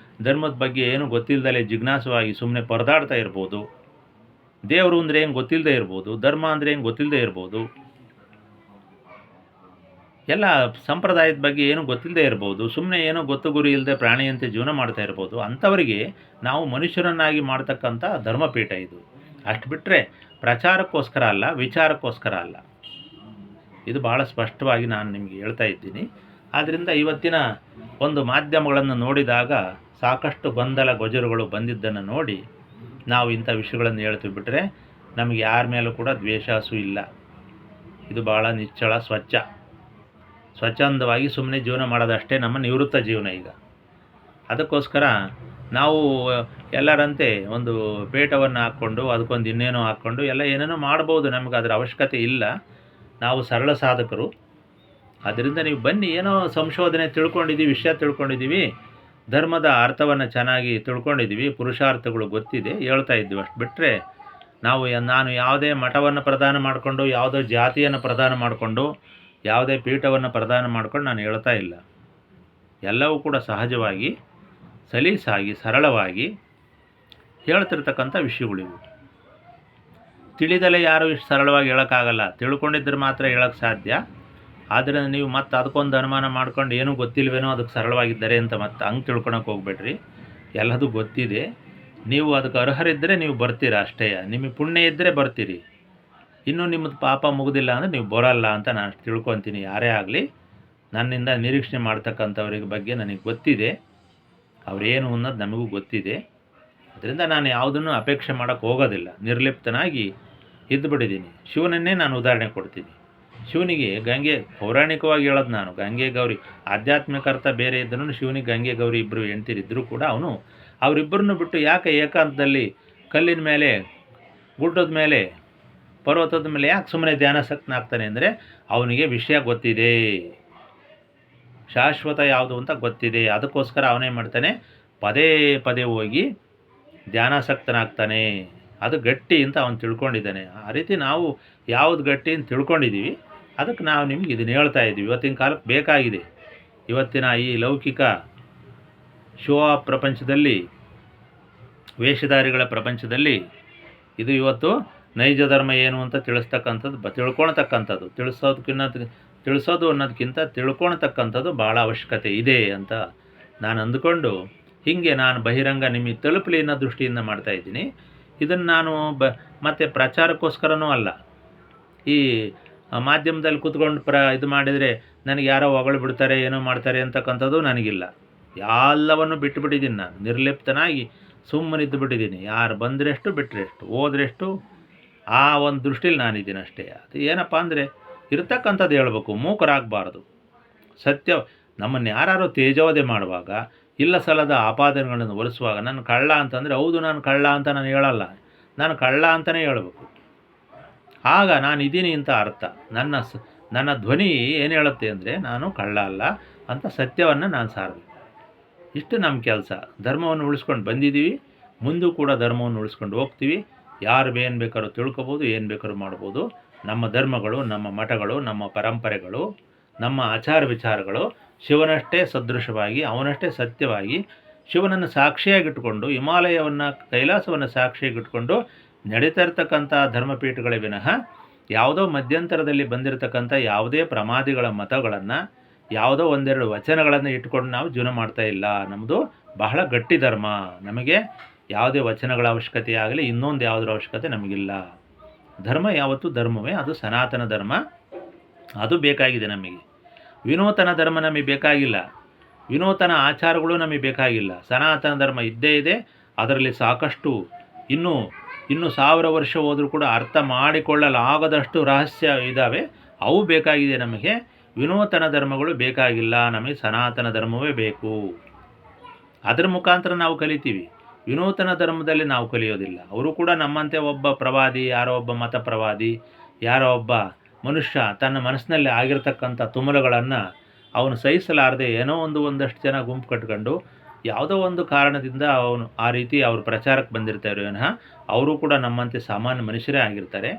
ಧರ್ಮದ ಬಗ್ಗೆ ಏನು ಗೊತ್ತಿಲ್ಲದಲೇ ಜಿಜ್ಞಾಸವಾಗಿ ಸುಮ್ಮನೆ ಪರದಾಡ್ತಾ ಇರ್ಬೋದು. ದೇವರು ಅಂದರೆ ಏನು ಗೊತ್ತಿಲ್ಲದೆ ಇರ್ಬೋದು, ಧರ್ಮ ಅಂದರೆ ಏನು ಗೊತ್ತಿಲ್ಲದೆ ಇರ್ಬೋದು, ಎಲ್ಲ ಸಂಪ್ರದಾಯದ ಬಗ್ಗೆ ಏನು ಗೊತ್ತಿಲ್ಲದೆ ಇರ್ಬೋದು. ಸುಮ್ಮನೆ ಏನೋ ಗೊತ್ತು ಗುರಿ ಇಲ್ಲದೆ ಪ್ರಾಣಿಯಂತೆ ಜೀವನ ಮಾಡ್ತಾ ಇರ್ಬೋದು. ಅಂಥವರಿಗೆ ನಾವು ಮನುಷ್ಯರನ್ನಾಗಿ ಮಾಡ್ತಕ್ಕಂಥ ಧರ್ಮಪೀಠ ಇದು. ಅಷ್ಟು ಬಿಟ್ಟರೆ ಪ್ರಚಾರಕ್ಕೋಸ್ಕರ ಅಲ್ಲ, ವಿಚಾರಕ್ಕೋಸ್ಕರ ಅಲ್ಲ. ಇದು ಭಾಳ ಸ್ಪಷ್ಟವಾಗಿ ನಾನು ನಿಮಗೆ ಹೇಳ್ತಾ ಇದ್ದೀನಿ. ಆದ್ದರಿಂದ ಇವತ್ತಿನ ಒಂದು ಮಾಧ್ಯಮಗಳನ್ನು ನೋಡಿದಾಗ ಸಾಕಷ್ಟು ಗೊಂದಲ ಗೊಜರುಗಳು ಬಂದಿದ್ದನ್ನು ನೋಡಿ ನಾವು ಇಂಥ ವಿಷಯಗಳನ್ನು ಹೇಳ್ತೀವಿ. ಬಿಟ್ಟರೆ ನಮಗೆ ಯಾರ ಮೇಲೂ ಕೂಡ ದ್ವೇಷಾಸು ಇಲ್ಲ. ಇದು ಭಾಳ ನಿಚ್ಚಳ ಸ್ವಚ್ಛಂದವಾಗಿ ಸುಮ್ಮನೆ ಜೀವನ ಮಾಡೋದಷ್ಟೇ ನಮ್ಮ ನಿವೃತ್ತ ಜೀವನ ಈಗ. ಅದಕ್ಕೋಸ್ಕರ ನಾವು ಎಲ್ಲರಂತೆ ಒಂದು ಪೇಟವನ್ನು ಹಾಕ್ಕೊಂಡು ಅದಕ್ಕೊಂದು ಇನ್ನೇನೋ ಹಾಕ್ಕೊಂಡು ಎಲ್ಲ ಏನೇನೋ ಮಾಡ್ಬೋದು. ನಮಗೆ ಅದರ ಅವಶ್ಯಕತೆ ಇಲ್ಲ. ನಾವು ಸರಳ ಸಾಧಕರು. ಅದರಿಂದ ನೀವು ಬನ್ನಿ, ಏನೋ ಸಂಶೋಧನೆ ತಿಳ್ಕೊಂಡಿದ್ದೀವಿ, ವಿಷಯ ತಿಳ್ಕೊಂಡಿದ್ದೀವಿ, ಧರ್ಮದ ಅರ್ಥವನ್ನು ಚೆನ್ನಾಗಿ ತಿಳ್ಕೊಂಡಿದ್ದೀವಿ, ಪುರುಷಾರ್ಥಗಳು ಗೊತ್ತಿದೆ, ಹೇಳ್ತಾ ಇದ್ದೀವಿ. ಅಷ್ಟು ಬಿಟ್ಟರೆ ನಾನು ಯಾವುದೇ ಮಠವನ್ನು ಪ್ರದಾನ ಮಾಡಿಕೊಂಡು, ಯಾವುದೋ ಜಾತಿಯನ್ನು ಪ್ರದಾನ ಮಾಡಿಕೊಂಡು, ಯಾವುದೇ ಪೀಠವನ್ನು ಪ್ರದಾನ ಮಾಡ್ಕೊಂಡು ನಾನು ಹೇಳ್ತಾ ಇಲ್ಲ. ಎಲ್ಲವೂ ಕೂಡ ಸಹಜವಾಗಿ, ಸಲೀಸಾಗಿ, ಸರಳವಾಗಿ ಹೇಳ್ತಿರ್ತಕ್ಕಂಥ ವಿಷಯಗಳಿವು. ತಿಳಿದಲೇ ಯಾರೂ ಇಷ್ಟು ಸರಳವಾಗಿ ಹೇಳೋಕ್ಕಾಗಲ್ಲ. ತಿಳ್ಕೊಂಡಿದ್ರೆ ಮಾತ್ರ ಹೇಳೋಕ್ಕೆ ಸಾಧ್ಯ. ಆದರೆ ನೀವು ಮತ್ತೆ ಅದಕ್ಕೊಂದು ಅನುಮಾನ ಮಾಡ್ಕೊಂಡು ಏನೂ ಗೊತ್ತಿಲ್ವೇನೋ ಅದಕ್ಕೆ ಸರಳವಾಗಿದ್ದಾರೆ ಅಂತ ಮತ್ತೆ ಹಂಗೆ ತಿಳ್ಕೊಳಕ್ಕೆ ಹೋಗ್ಬೇಡ್ರಿ. ಎಲ್ಲದೂ ಗೊತ್ತಿದೆ. ನೀವು ಅದಕ್ಕೆ ಅರ್ಹರಿದ್ದರೆ ನೀವು ಬರ್ತೀರಾ ಅಷ್ಟೇ. ನಿಮಗೆ ಪುಣ್ಯ ಇದ್ದರೆ ಬರ್ತೀರಿ. ಇನ್ನೂ ನಿಮ್ಮದು ಪಾಪ ಮುಗಿದಿಲ್ಲ ಅಂದರೆ ನೀವು ಬರೋಲ್ಲ ಅಂತ ನಾನು ತಿಳ್ಕೊತೀನಿ. ಯಾರೇ ಆಗಲಿ ನನ್ನಿಂದ ನಿರೀಕ್ಷಣೆ ಮಾಡ್ತಕ್ಕಂಥವ್ರಿಗೆ ಬಗ್ಗೆ ನನಗೆ ಗೊತ್ತಿದೆ. ಅವರೇನು ಅನ್ನೋದು ನಮಗೂ ಗೊತ್ತಿದೆ. ಅದರಿಂದ ನಾನು ಯಾವುದನ್ನು ಅಪೇಕ್ಷೆ ಮಾಡೋಕ್ಕೆ ಹೋಗೋದಿಲ್ಲ. ನಿರ್ಲಿಪ್ತನಾಗಿ ಇದ್ದುಬಿಟ್ಟಿದ್ದೀನಿ. ಶಿವನನ್ನೇ ನಾನು ಉದಾಹರಣೆ ಕೊಡ್ತೀನಿ. ಶಿವನಿಗೆ ಗಂಗೆ ಪೌರಾಣಿಕವಾಗಿ ಹೇಳೋದು ನಾನು, ಗಂಗೆ ಗೌರಿ ಆಧ್ಯಾತ್ಮಿಕ ಅರ್ಥ ಬೇರೆ ಇದ್ದರೂ ಶಿವನಿಗೆ ಗಂಗೆ ಗೌರಿ ಇಬ್ಬರು ಹೆಂಡ್ತಿರಿದ್ದರೂ ಕೂಡ ಅವರಿಬ್ಬರನ್ನು ಬಿಟ್ಟು ಯಾಕೆ ಏಕಾಂತದಲ್ಲಿ ಕಲ್ಲಿನ ಮೇಲೆ, ಗುಡ್ಡದ ಮೇಲೆ, ಪರ್ವತದ ಮೇಲೆ ಯಾಕೆ ಸುಮ್ಮನೆ ಧ್ಯಾನಾಸಕ್ತನಾಗ್ತಾನೆ ಅಂದರೆ ಅವನಿಗೆ ವಿಷಯ ಗೊತ್ತಿದೆ, ಶಾಶ್ವತ ಯಾವುದು ಅಂತ ಗೊತ್ತಿದೆ. ಅದಕ್ಕೋಸ್ಕರ ಅವನೇ ಮಾಡ್ತಾನೆ, ಪದೇ ಪದೇ ಹೋಗಿ ಧ್ಯಾನಾಸಕ್ತನಾಗ್ತಾನೆ. ಅದು ಗಟ್ಟಿ ಅಂತ ಅವನು ತಿಳ್ಕೊಂಡಿದ್ದಾನೆ. ಆ ರೀತಿ ನಾವು ಯಾವುದು ಗಟ್ಟಿ ಅಂತ ತಿಳ್ಕೊಂಡಿದ್ದೀವಿ ಅದಕ್ಕೆ ನಾವು ನಿಮ್ಗೆ ಇದನ್ನು ಹೇಳ್ತಾ ಇದ್ದೀವಿ. ಇವತ್ತಿನ ಕಾಲಕ್ಕೆ ಬೇಕಾಗಿದೆ. ಇವತ್ತಿನ ಈ ಲೌಕಿಕ ಶೋ ಆಫ್ ಪ್ರಪಂಚದಲ್ಲಿ, ವೇಷಧಾರಿಗಳ ಪ್ರಪಂಚದಲ್ಲಿ ಇದು ಇವತ್ತು ನೈಜ ಧರ್ಮ ಏನು ಅಂತ ತಿಳ್ಕೊಳ್ತಕ್ಕಂಥದ್ದು, ತಿಳಿಸೋದು ಅನ್ನೋದಕ್ಕಿಂತ ತಿಳ್ಕೊಳ್ತಕ್ಕಂಥದ್ದು ಭಾಳ ಅವಶ್ಯಕತೆ ಇದೆ ಅಂತ ನಾನು ಅಂದುಕೊಂಡು, ಹೀಗೆ ನಾನು ಬಹಿರಂಗ ನಿಮಗೆ ತಲುಪಲಿ ಅನ್ನೋ ದೃಷ್ಟಿಯಿಂದ ಮಾಡ್ತಾಯಿದ್ದೀನಿ. ಇದನ್ನು ನಾನು ಮತ್ತು ಪ್ರಚಾರಕ್ಕೋಸ್ಕರನೂ ಅಲ್ಲ. ಈ ಮಾಧ್ಯಮದಲ್ಲಿ ಕೂತ್ಕೊಂಡು ಇದು ಮಾಡಿದರೆ ನನಗೆ ಯಾರೋ ಹೊಗಳು ಬಿಡ್ತಾರೆ, ಏನೋ ಮಾಡ್ತಾರೆ ಅಂತಕ್ಕಂಥದ್ದು ನನಗಿಲ್ಲ. ಎಲ್ಲವನ್ನು ಬಿಟ್ಟುಬಿಟ್ಟಿದ್ದೀನಿ. ನಾನು ನಿರ್ಲಿಪ್ತನಾಗಿ ಸುಮ್ಮನಿದ್ದು ಬಿಟ್ಟಿದ್ದೀನಿ. ಯಾರು ಬಂದರೆಷ್ಟು ಬಿಟ್ಟರೆಷ್ಟು, ಹೋದ್ರೆಷ್ಟು, ಆ ಒಂದು ದೃಷ್ಟಿಲಿ ನಾನಿದ್ದೀನಿ ಅಷ್ಟೇ. ಅದು ಏನಪ್ಪ ಅಂದರೆ ಇರ್ತಕ್ಕಂಥದ್ದು ಹೇಳ್ಬೇಕು, ಮೂಕರಾಗಬಾರ್ದು. ಸತ್ಯ ನಮ್ಮನ್ನು ಯಾರು ತೇಜೋವಧೆ ಮಾಡುವಾಗ, ಇಲ್ಲ ಸಲ್ಲದ ಆಪಾದನೆಗಳನ್ನು ಹೊಲಿಸುವಾಗ ನಾನು ಕಳ್ಳ ಅಂತಂದರೆ ಹೌದು ನಾನು ಕಳ್ಳ ಅಂತ ನಾನು ಹೇಳಲ್ಲ, ನಾನು ಕಳ್ಳ ಅಂತಲೇ ಹೇಳಬೇಕು. ಆಗ ನಾನು ಇದ್ದೀನಿ ಅಂತ ಅರ್ಥ. ನನ್ನ ಧ್ವನಿ ಏನು ಹೇಳುತ್ತೆ ಅಂದರೆ ನಾನು ಕಳ್ಳ ಅಲ್ಲ ಅಂತ ಸತ್ಯವನ್ನು ನಾನು ಸಾರಬೇಕು. ಇಷ್ಟು ನಮ್ಮ ಕೆಲಸ. ಧರ್ಮವನ್ನು ಉಳಿಸ್ಕೊಂಡು ಬಂದಿದ್ದೀವಿ, ಮುಂದೂ ಕೂಡ ಧರ್ಮವನ್ನು ಉಳಿಸ್ಕೊಂಡು ಹೋಗ್ತೀವಿ. ಯಾರು ಏನು ಬೇಕಾದ್ರೂ ತಿಳ್ಕೊಬೋದು, ಏನು ಬೇಕಾದ್ರೂ ಮಾಡ್ಬೋದು. ನಮ್ಮ ಧರ್ಮಗಳು, ನಮ್ಮ ಮಠಗಳು, ನಮ್ಮ ಪರಂಪರೆಗಳು, ನಮ್ಮ ಆಚಾರ ವಿಚಾರಗಳು ಶಿವನಷ್ಟೇ ಸದೃಶವಾಗಿ, ಅವನಷ್ಟೇ ಸತ್ಯವಾಗಿ, ಶಿವನನ್ನು ಸಾಕ್ಷಿಯಾಗಿಟ್ಟುಕೊಂಡು, ಹಿಮಾಲಯವನ್ನು, ಕೈಲಾಸವನ್ನು ಸಾಕ್ಷಿಯಾಗಿಟ್ಕೊಂಡು ನಡೀತಾ ಇರ್ತಕ್ಕಂಥ ಧರ್ಮಪೀಠಗಳೇ ವಿನಃ ಯಾವುದೋ ಮಧ್ಯಂತರದಲ್ಲಿ ಬಂದಿರತಕ್ಕಂಥ ಯಾವುದೇ ಪ್ರಮಾದಿಗಳ ಮತಗಳನ್ನು, ಯಾವುದೋ ಒಂದೆರಡು ವಚನಗಳನ್ನು ಇಟ್ಕೊಂಡು ನಾವು ಜೀವನ ಮಾಡ್ತಾ ಇಲ್ಲ. ನಮ್ಮದು ಬಹಳ ಗಟ್ಟಿ ಧರ್ಮ. ನಮಗೆ ಯಾವುದೇ ವಚನಗಳ ಅವಶ್ಯಕತೆ ಆಗಲಿ, ಇನ್ನೊಂದು ಯಾವುದರ ಅವಶ್ಯಕತೆ ನಮಗಿಲ್ಲ. ಧರ್ಮ ಯಾವತ್ತೂ ಧರ್ಮವೇ, ಅದು ಸನಾತನ ಧರ್ಮ. ಅದು ಬೇಕಾಗಿದೆ ನಮಗೆ. ವಿನೂತನ ಧರ್ಮ ನಮಗೆ ಬೇಕಾಗಿಲ್ಲ, ವಿನೂತನ ಆಚಾರಗಳು ನಮಗೆ ಬೇಕಾಗಿಲ್ಲ. ಸನಾತನ ಧರ್ಮ ಇದ್ದೇ ಇದೆ. ಅದರಲ್ಲಿ ಸಾಕಷ್ಟು ಇನ್ನೂ 1000 ವರ್ಷ ಹೋದರೂ ಕೂಡ ಅರ್ಥ ಮಾಡಿಕೊಳ್ಳಲಾಗದಷ್ಟು ರಹಸ್ಯ ಇದ್ದಾವೆ. ಅವು ಬೇಕಾಗಿದೆ ನಮಗೆ. ವಿನೂತನ ಧರ್ಮಗಳು ಬೇಕಾಗಿಲ್ಲ, ನಮಗೆ ಸನಾತನ ಧರ್ಮವೇ ಬೇಕು. ಅದರ ಮುಖಾಂತರ ನಾವು ಕಲಿತೀವಿ. ವಿನೂತನ ಧರ್ಮದಲ್ಲಿ ನಾವು ಕಲಿಯೋದಿಲ್ಲ. ಅವರು ಕೂಡ ನಮ್ಮಂತೆ ಒಬ್ಬ ಪ್ರವಾದಿ, ಯಾರೋ ಒಬ್ಬ ಮತ ಪ್ರವಾದಿ, ಯಾರೋ ಒಬ್ಬ ಮನುಷ್ಯ ತನ್ನ ಮನಸ್ಸಿನಲ್ಲಿ ಆಗಿರ್ತಕ್ಕಂಥ ತುಮುಲಗಳನ್ನು ಅವನು ಸಹಿಸಲಾರದೆ ಏನೋ ಒಂದಷ್ಟು ಜನ ಗುಂಪು ಕಟ್ಕೊಂಡು ಯಾವುದೋ ಒಂದು ಕಾರಣದಿಂದ ಅವನು ಆ ರೀತಿ ಅವ್ರ ಪ್ರಚಾರಕ್ಕೆ ಬಂದಿರ್ತಾರೆ ವಿನಃ ಅವರು ಕೂಡ ನಮ್ಮಂತೆ ಸಾಮಾನ್ಯ ಮನುಷ್ಯರೇ ಆಗಿರ್ತಾರೆ.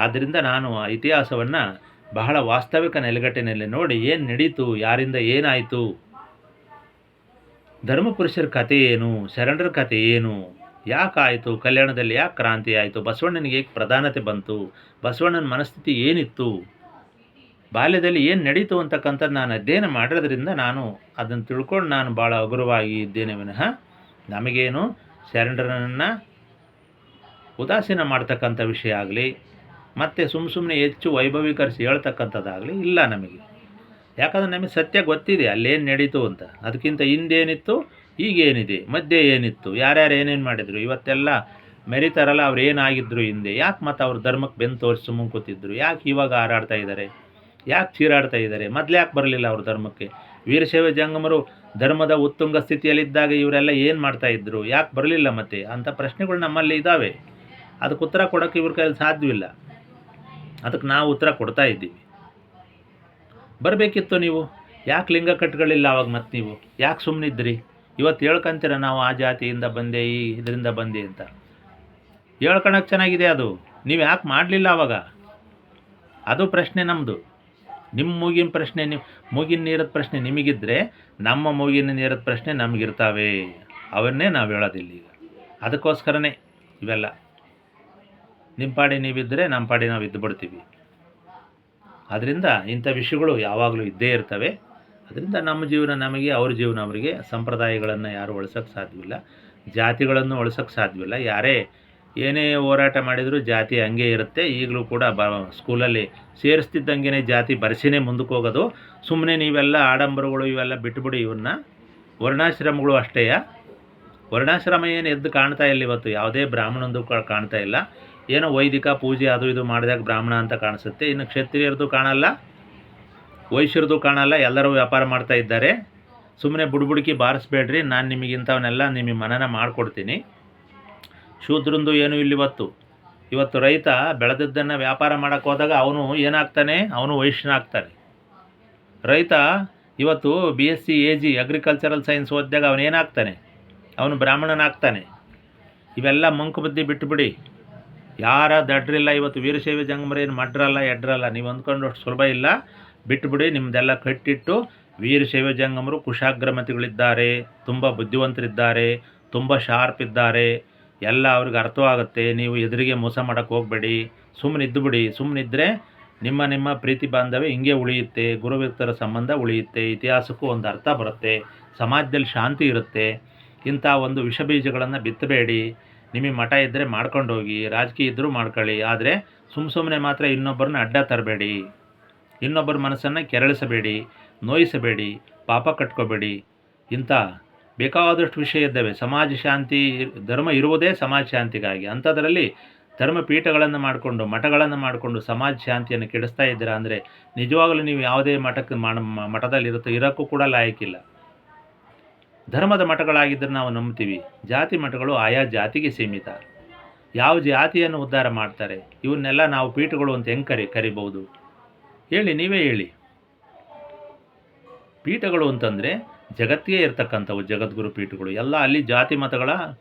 ಆದ್ದರಿಂದ ನಾನು ಆ ಇತಿಹಾಸವನ್ನು ಬಹಳ ವಾಸ್ತವಿಕ ನೆಲೆಗಟ್ಟಿನಲ್ಲಿ ನೋಡಿ ಏನು ನಡೀತು, ಯಾರಿಂದ ಏನಾಯಿತು, ಧರ್ಮಪುರುಷರ ಕಥೆ ಏನು, ಶರಣರ ಕಥೆ ಏನು, ಯಾಕಾಯಿತು, ಕಲ್ಯಾಣದಲ್ಲಿ ಯಾಕೆ ಕ್ರಾಂತಿ ಆಯಿತು, ಬಸವಣ್ಣನಿಗೆ ಏಕೆ ಪ್ರಧಾನತೆ ಬಂತು, ಬಸವಣ್ಣನ ಮನಸ್ಥಿತಿ ಏನಿತ್ತು, ಬಾಲ್ಯದಲ್ಲಿ ಏನು ನಡೀತು ಅಂತಕ್ಕಂಥದ್ದು ನಾನು ಅಧ್ಯಯನ ಮಾಡಿರೋದ್ರಿಂದ ನಾನು ಅದನ್ನು ತಿಳ್ಕೊಂಡು ನಾನು ಭಾಳ ಹಗುರವಾಗಿ ಇದ್ದೇನೆ ವಿನಃ ನಮಗೇನು ಶರಣರನ್ನು ಉದಾಸೀನ ಮಾಡ್ತಕ್ಕಂಥ ವಿಷಯ ಆಗಲಿ, ಮತ್ತು ಸುಮ್ಮನೆ ಹೆಚ್ಚು ವೈಭವೀಕರಿಸಿ ಹೇಳ್ತಕ್ಕಂಥದ್ದಾಗಲಿ ಇಲ್ಲ ನಮಗೆ. ಯಾಕಂದರೆ ನಮಗೆ ಸತ್ಯ ಗೊತ್ತಿದೆ ಅಲ್ಲೇನು ನಡೀತು ಅಂತ. ಅದಕ್ಕಿಂತ ಹಿಂದೇನಿತ್ತು, ಈಗೇನಿದೆ, ಮಧ್ಯೆ ಏನಿತ್ತು, ಯಾರ್ಯಾರು ಏನೇನು ಮಾಡಿದರು, ಇವತ್ತೆಲ್ಲ ಮೆರಿತಾರಲ್ಲ ಅವ್ರು ಏನಾಗಿದ್ದರು ಹಿಂದೆ, ಯಾಕೆ ಮತ್ತು ಅವ್ರ ಧರ್ಮಕ್ಕೆ ಬೆನ್ನು ತೋರಿಸಿ ಸುಮ್ಮನೆ ಕೂತಿದ್ರು, ಯಾಕೆ ಇವಾಗ ಹಾರಾಡ್ತಾ ಇದ್ದಾರೆ, ಯಾಕೆ ಚೀರಾಡ್ತಾ ಇದ್ದಾರೆ, ಮೊದಲು ಯಾಕೆ ಬರಲಿಲ್ಲ ಅವ್ರ ಧರ್ಮಕ್ಕೆ. ವೀರಶೈವ ಜಂಗಮರು ಧರ್ಮದ ಉತ್ತುಂಗ ಸ್ಥಿತಿಯಲ್ಲಿದ್ದಾಗ ಇವರೆಲ್ಲ ಏನು ಮಾಡ್ತಾಯಿದ್ರು, ಯಾಕೆ ಬರಲಿಲ್ಲ ಮತ್ತೆ ಅಂಥ ಪ್ರಶ್ನೆಗಳು ನಮ್ಮಲ್ಲಿ ಇದ್ದಾವೆ. ಅದಕ್ಕೆ ಉತ್ತರ ಕೊಡೋಕ್ಕೆ ಇವ್ರ ಕೈಯಲ್ಲಿ ಸಾಧ್ಯವಿಲ್ಲ. ಅದಕ್ಕೆ ನಾವು ಉತ್ತರ ಕೊಡ್ತಾ ಇದ್ದೀವಿ. ಬರಬೇಕಿತ್ತು ನೀವು, ಯಾಕೆ ಲಿಂಗ ಕಟ್ಗಳಿಲ್ಲ ಅವಾಗ, ಮತ್ತು ನೀವು ಯಾಕೆ ಸುಮ್ಮನಿದ್ರಿ. ಇವತ್ತು ಹೇಳ್ಕೊಂತೀರ ನಾವು ಆ ಜಾತಿಯಿಂದ ಬಂದೆ, ಈ ಇದರಿಂದ ಬಂದೆ ಅಂತ ಹೇಳ್ಕೊಳಕ್ಕೆ ಚೆನ್ನಾಗಿದೆ. ಅದು ನೀವು ಯಾಕೆ ಮಾಡಲಿಲ್ಲ ಆವಾಗ, ಅದು ಪ್ರಶ್ನೆ ನಮ್ಮದು. ನಿಮ್ಮ ಮೂಗಿನ ಪ್ರಶ್ನೆ, ಮೂಗಿನ ನೀರದ ಪ್ರಶ್ನೆ ನಿಮಗಿದ್ರೆ ನಮ್ಮ ಮೂಗಿನ ನೀರದ ಪ್ರಶ್ನೆ ನಮಗಿರ್ತಾವೆ. ಅವನ್ನೇ ನಾವು ಹೇಳೋದಿಲ್ಲ ಈಗ. ಅದಕ್ಕೋಸ್ಕರನೇ ಇವೆಲ್ಲ. ನಿಮ್ಮ ಪಾಡಿ ನೀವಿದ್ದರೆ ನಮ್ಮ ಪಾಡಿ ನಾವು ಇದ್ದು ಬಿಡ್ತೀವಿ. ಅದರಿಂದ ಇಂಥ ವಿಷಯಗಳು ಯಾವಾಗಲೂ ಇದ್ದೇ ಇರ್ತವೆ. ಅದರಿಂದ ನಮ್ಮ ಜೀವನ ನಮಗೆ, ಅವ್ರ ಜೀವನ ಅವರಿಗೆ. ಸಂಪ್ರದಾಯಗಳನ್ನು ಯಾರು ಉಳಿಸೋಕ್ಕೆ ಸಾಧ್ಯವಿಲ್ಲ, ಜಾತಿಗಳನ್ನು ಉಳಿಸೋಕ್ಕೆ ಸಾಧ್ಯವಿಲ್ಲ. ಯಾರೇ ಏನೇ ಹೋರಾಟ ಮಾಡಿದರೂ ಜಾತಿ ಹಂಗೆ ಇರುತ್ತೆ. ಈಗಲೂ ಕೂಡ ಸ್ಕೂಲಲ್ಲಿ ಸೇರಿಸ್ತಿದ್ದಂಗೆ ಜಾತಿ ಬರ್ಸಿನೇ ಮುಂದಕ್ಕೆ ಹೋಗೋದು. ಸುಮ್ಮನೆ ನೀವೆಲ್ಲ ಆಡಂಬರಗಳು ಇವೆಲ್ಲ ಬಿಟ್ಟುಬಿಡಿ. ಇವನ್ನ ವರ್ಣಾಶ್ರಮಗಳು ಅಷ್ಟೇ. ವರ್ಣಾಶ್ರಮ ಏನು ಎದ್ದು ಕಾಣ್ತಾ ಇಲ್ಲ ಇವತ್ತು, ಯಾವುದೇ ಬ್ರಾಹ್ಮಣಂದು ಕಾಣ್ತಾ ಇಲ್ಲ. ಏನೋ ವೈದಿಕ ಪೂಜೆ ಅದು ಇದು ಮಾಡಿದಾಗ ಬ್ರಾಹ್ಮಣ ಅಂತ ಕಾಣಿಸುತ್ತೆ. ಇನ್ನು ಕ್ಷತ್ರಿಯರದು ಕಾಣಲ್ಲ, ವೈಶ್ಯರದು ಕಾಣಲ್ಲ, ಎಲ್ಲರೂ ವ್ಯಾಪಾರ ಮಾಡ್ತಾ ಇದ್ದಾರೆ. ಸುಮ್ಮನೆ ಬುಡ್ಬುಡ್ಕಿ ಬಾರಿಸ್ಬೇಡ್ರಿ. ನಾನು ನಿಮಗಿಂಥವನ್ನೆಲ್ಲ ನಿಮಗೆ ಮನನ ಮಾಡಿಕೊಡ್ತೀನಿ. ಶೂದ್ರಂದು ಏನು ಇಲ್ಲಿ ಇವತ್ತು ರೈತ ಬೆಳೆದದ್ದನ್ನು ವ್ಯಾಪಾರ ಮಾಡೋಕ್ಕೆ ಹೋದಾಗ ಅವನು ಏನಾಗ್ತಾನೆ, ಅವನು ವೈಶ್ಯನಾಗ್ತಾನೆ. ರೈತ ಇವತ್ತು BSc AG ಅಗ್ರಿಕಲ್ಚರಲ್ ಸೈನ್ಸ್ ಓದಿದಾಗ ಅವನು ಏನಾಗ್ತಾನೆ, ಅವನು ಬ್ರಾಹ್ಮಣನಾಗ್ತಾನೆ. ಇವೆಲ್ಲ ಮಂಕು ಬುದ್ಧಿ ಬಿಟ್ಟುಬಿಡಿ. ಯಾರ ದಡ್ರಿಲ್ಲ. ಇವತ್ತು ವೀರಶೈವ ಜಂಗಮರೇನು ಮಡ್ರಲ್ಲ ಎಡ್ರಲ್ಲ, ನೀವು ಅಂದ್ಕೊಂಡಷ್ಟು ಸುಲಭ ಇಲ್ಲ. ಬಿಟ್ಟುಬಿಡಿ, ನಿಮ್ಮದೆಲ್ಲ ಕಟ್ಟಿಟ್ಟು ವೀರಶೈವ ಜಂಗಮರು ಕುಶಾಗ್ರಮತಿಗಳಿದ್ದಾರೆ, ತುಂಬ ಬುದ್ಧಿವಂತರಿದ್ದಾರೆ, ತುಂಬ ಶಾರ್ಪ್ ಇದ್ದಾರೆ, ಎಲ್ಲ ಅವ್ರಿಗೆ ಅರ್ಥವಾಗುತ್ತೆ. ನೀವು ಎದುರಿಗೆ ಮೋಸ ಮಾಡೋಕ್ಕೆ ಹೋಗಬೇಡಿ, ಸುಮ್ಮನಿದ್ದುಬಿಡಿ. ಸುಮ್ಮನಿದ್ದರೆ ನಿಮ್ಮ ಪ್ರೀತಿ ಬಾಂಧವ್ಯ ಹಿಂಗೆ ಉಳಿಯುತ್ತೆ, ಗುರುವ್ಯಕ್ತರ ಸಂಬಂಧ ಉಳಿಯುತ್ತೆ, ಇತಿಹಾಸಕ್ಕೂ ಒಂದು ಅರ್ಥ ಬರುತ್ತೆ, ಸಮಾಜದಲ್ಲಿ ಶಾಂತಿ ಇರುತ್ತೆ. ಇಂಥ ಒಂದು ವಿಷ ಬೀಜಗಳನ್ನು ಬಿತ್ತಬೇಡಿ. ನಿಮಗೆ ಮಠ ಇದ್ದರೆ ಮಾಡ್ಕೊಂಡೋಗಿ, ರಾಜಕೀಯ ಇದ್ದರೂ ಮಾಡ್ಕೊಳ್ಳಿ, ಆದರೆ ಸುಮ್ಮನೆ ಮಾತ್ರ ಇನ್ನೊಬ್ಬರನ್ನ ಅಡ್ಡ ತರಬೇಡಿ, ಇನ್ನೊಬ್ಬರ ಮನಸ್ಸನ್ನು ಕೆರಳಿಸಬೇಡಿ, ನೋಯಿಸಬೇಡಿ, ಪಾಪ ಕಟ್ಕೋಬೇಡಿ. ಇಂಥ ಬೇಕಾದಷ್ಟು ವಿಷಯ ಇದ್ದಾವೆ. ಸಮಾಜ ಶಾಂತಿ, ಧರ್ಮ ಇರುವುದೇ ಸಮಾಜ ಶಾಂತಿಗಾಗಿ. ಅಂಥದ್ರಲ್ಲಿ ಧರ್ಮಪೀಠಗಳನ್ನು ಮಾಡಿಕೊಂಡು, ಮಠಗಳನ್ನು ಮಾಡಿಕೊಂಡು ಸಮಾಜ ಶಾಂತಿಯನ್ನು ಕೆಡಿಸ್ತಾ ಇದ್ದೀರಾ ಅಂದರೆ ನಿಜವಾಗಲೂ ನೀವು ಯಾವುದೇ ಮಠದಲ್ಲಿ ಇರೋಕ್ಕೂ ಕೂಡ ಲಾಯಕ್ಕಿಲ್ಲ. ಧರ್ಮದ ಮಠಗಳಾಗಿದ್ದರೆ ನಾವು ನಂಬ್ತೀವಿ. ಜಾತಿ ಮಠಗಳು ಆಯಾ ಜಾತಿಗೆ ಸೀಮಿತ. ಯಾವ ಜಾತಿಯನ್ನು ಉದ್ಧಾರ ಮಾಡ್ತಾರೆ? ಇವನ್ನೆಲ್ಲ ನಾವು ಪೀಠಗಳು ಅಂತ ಹೆಂಗೆ ಕರಿಬಹುದು ಹೇಳಿ? ನೀವೇ ಹೇಳಿ. ಪೀಠಗಳು ಅಂತಂದರೆ ಜಗತ್ತಿಗೆ ಇರ್ತಕ್ಕಂಥವು ಜಗದ್ಗುರು ಪೀಠಗಳು ಎಲ್ಲ. ಅಲ್ಲಿ ಜಾತಿ ಮತಗಳ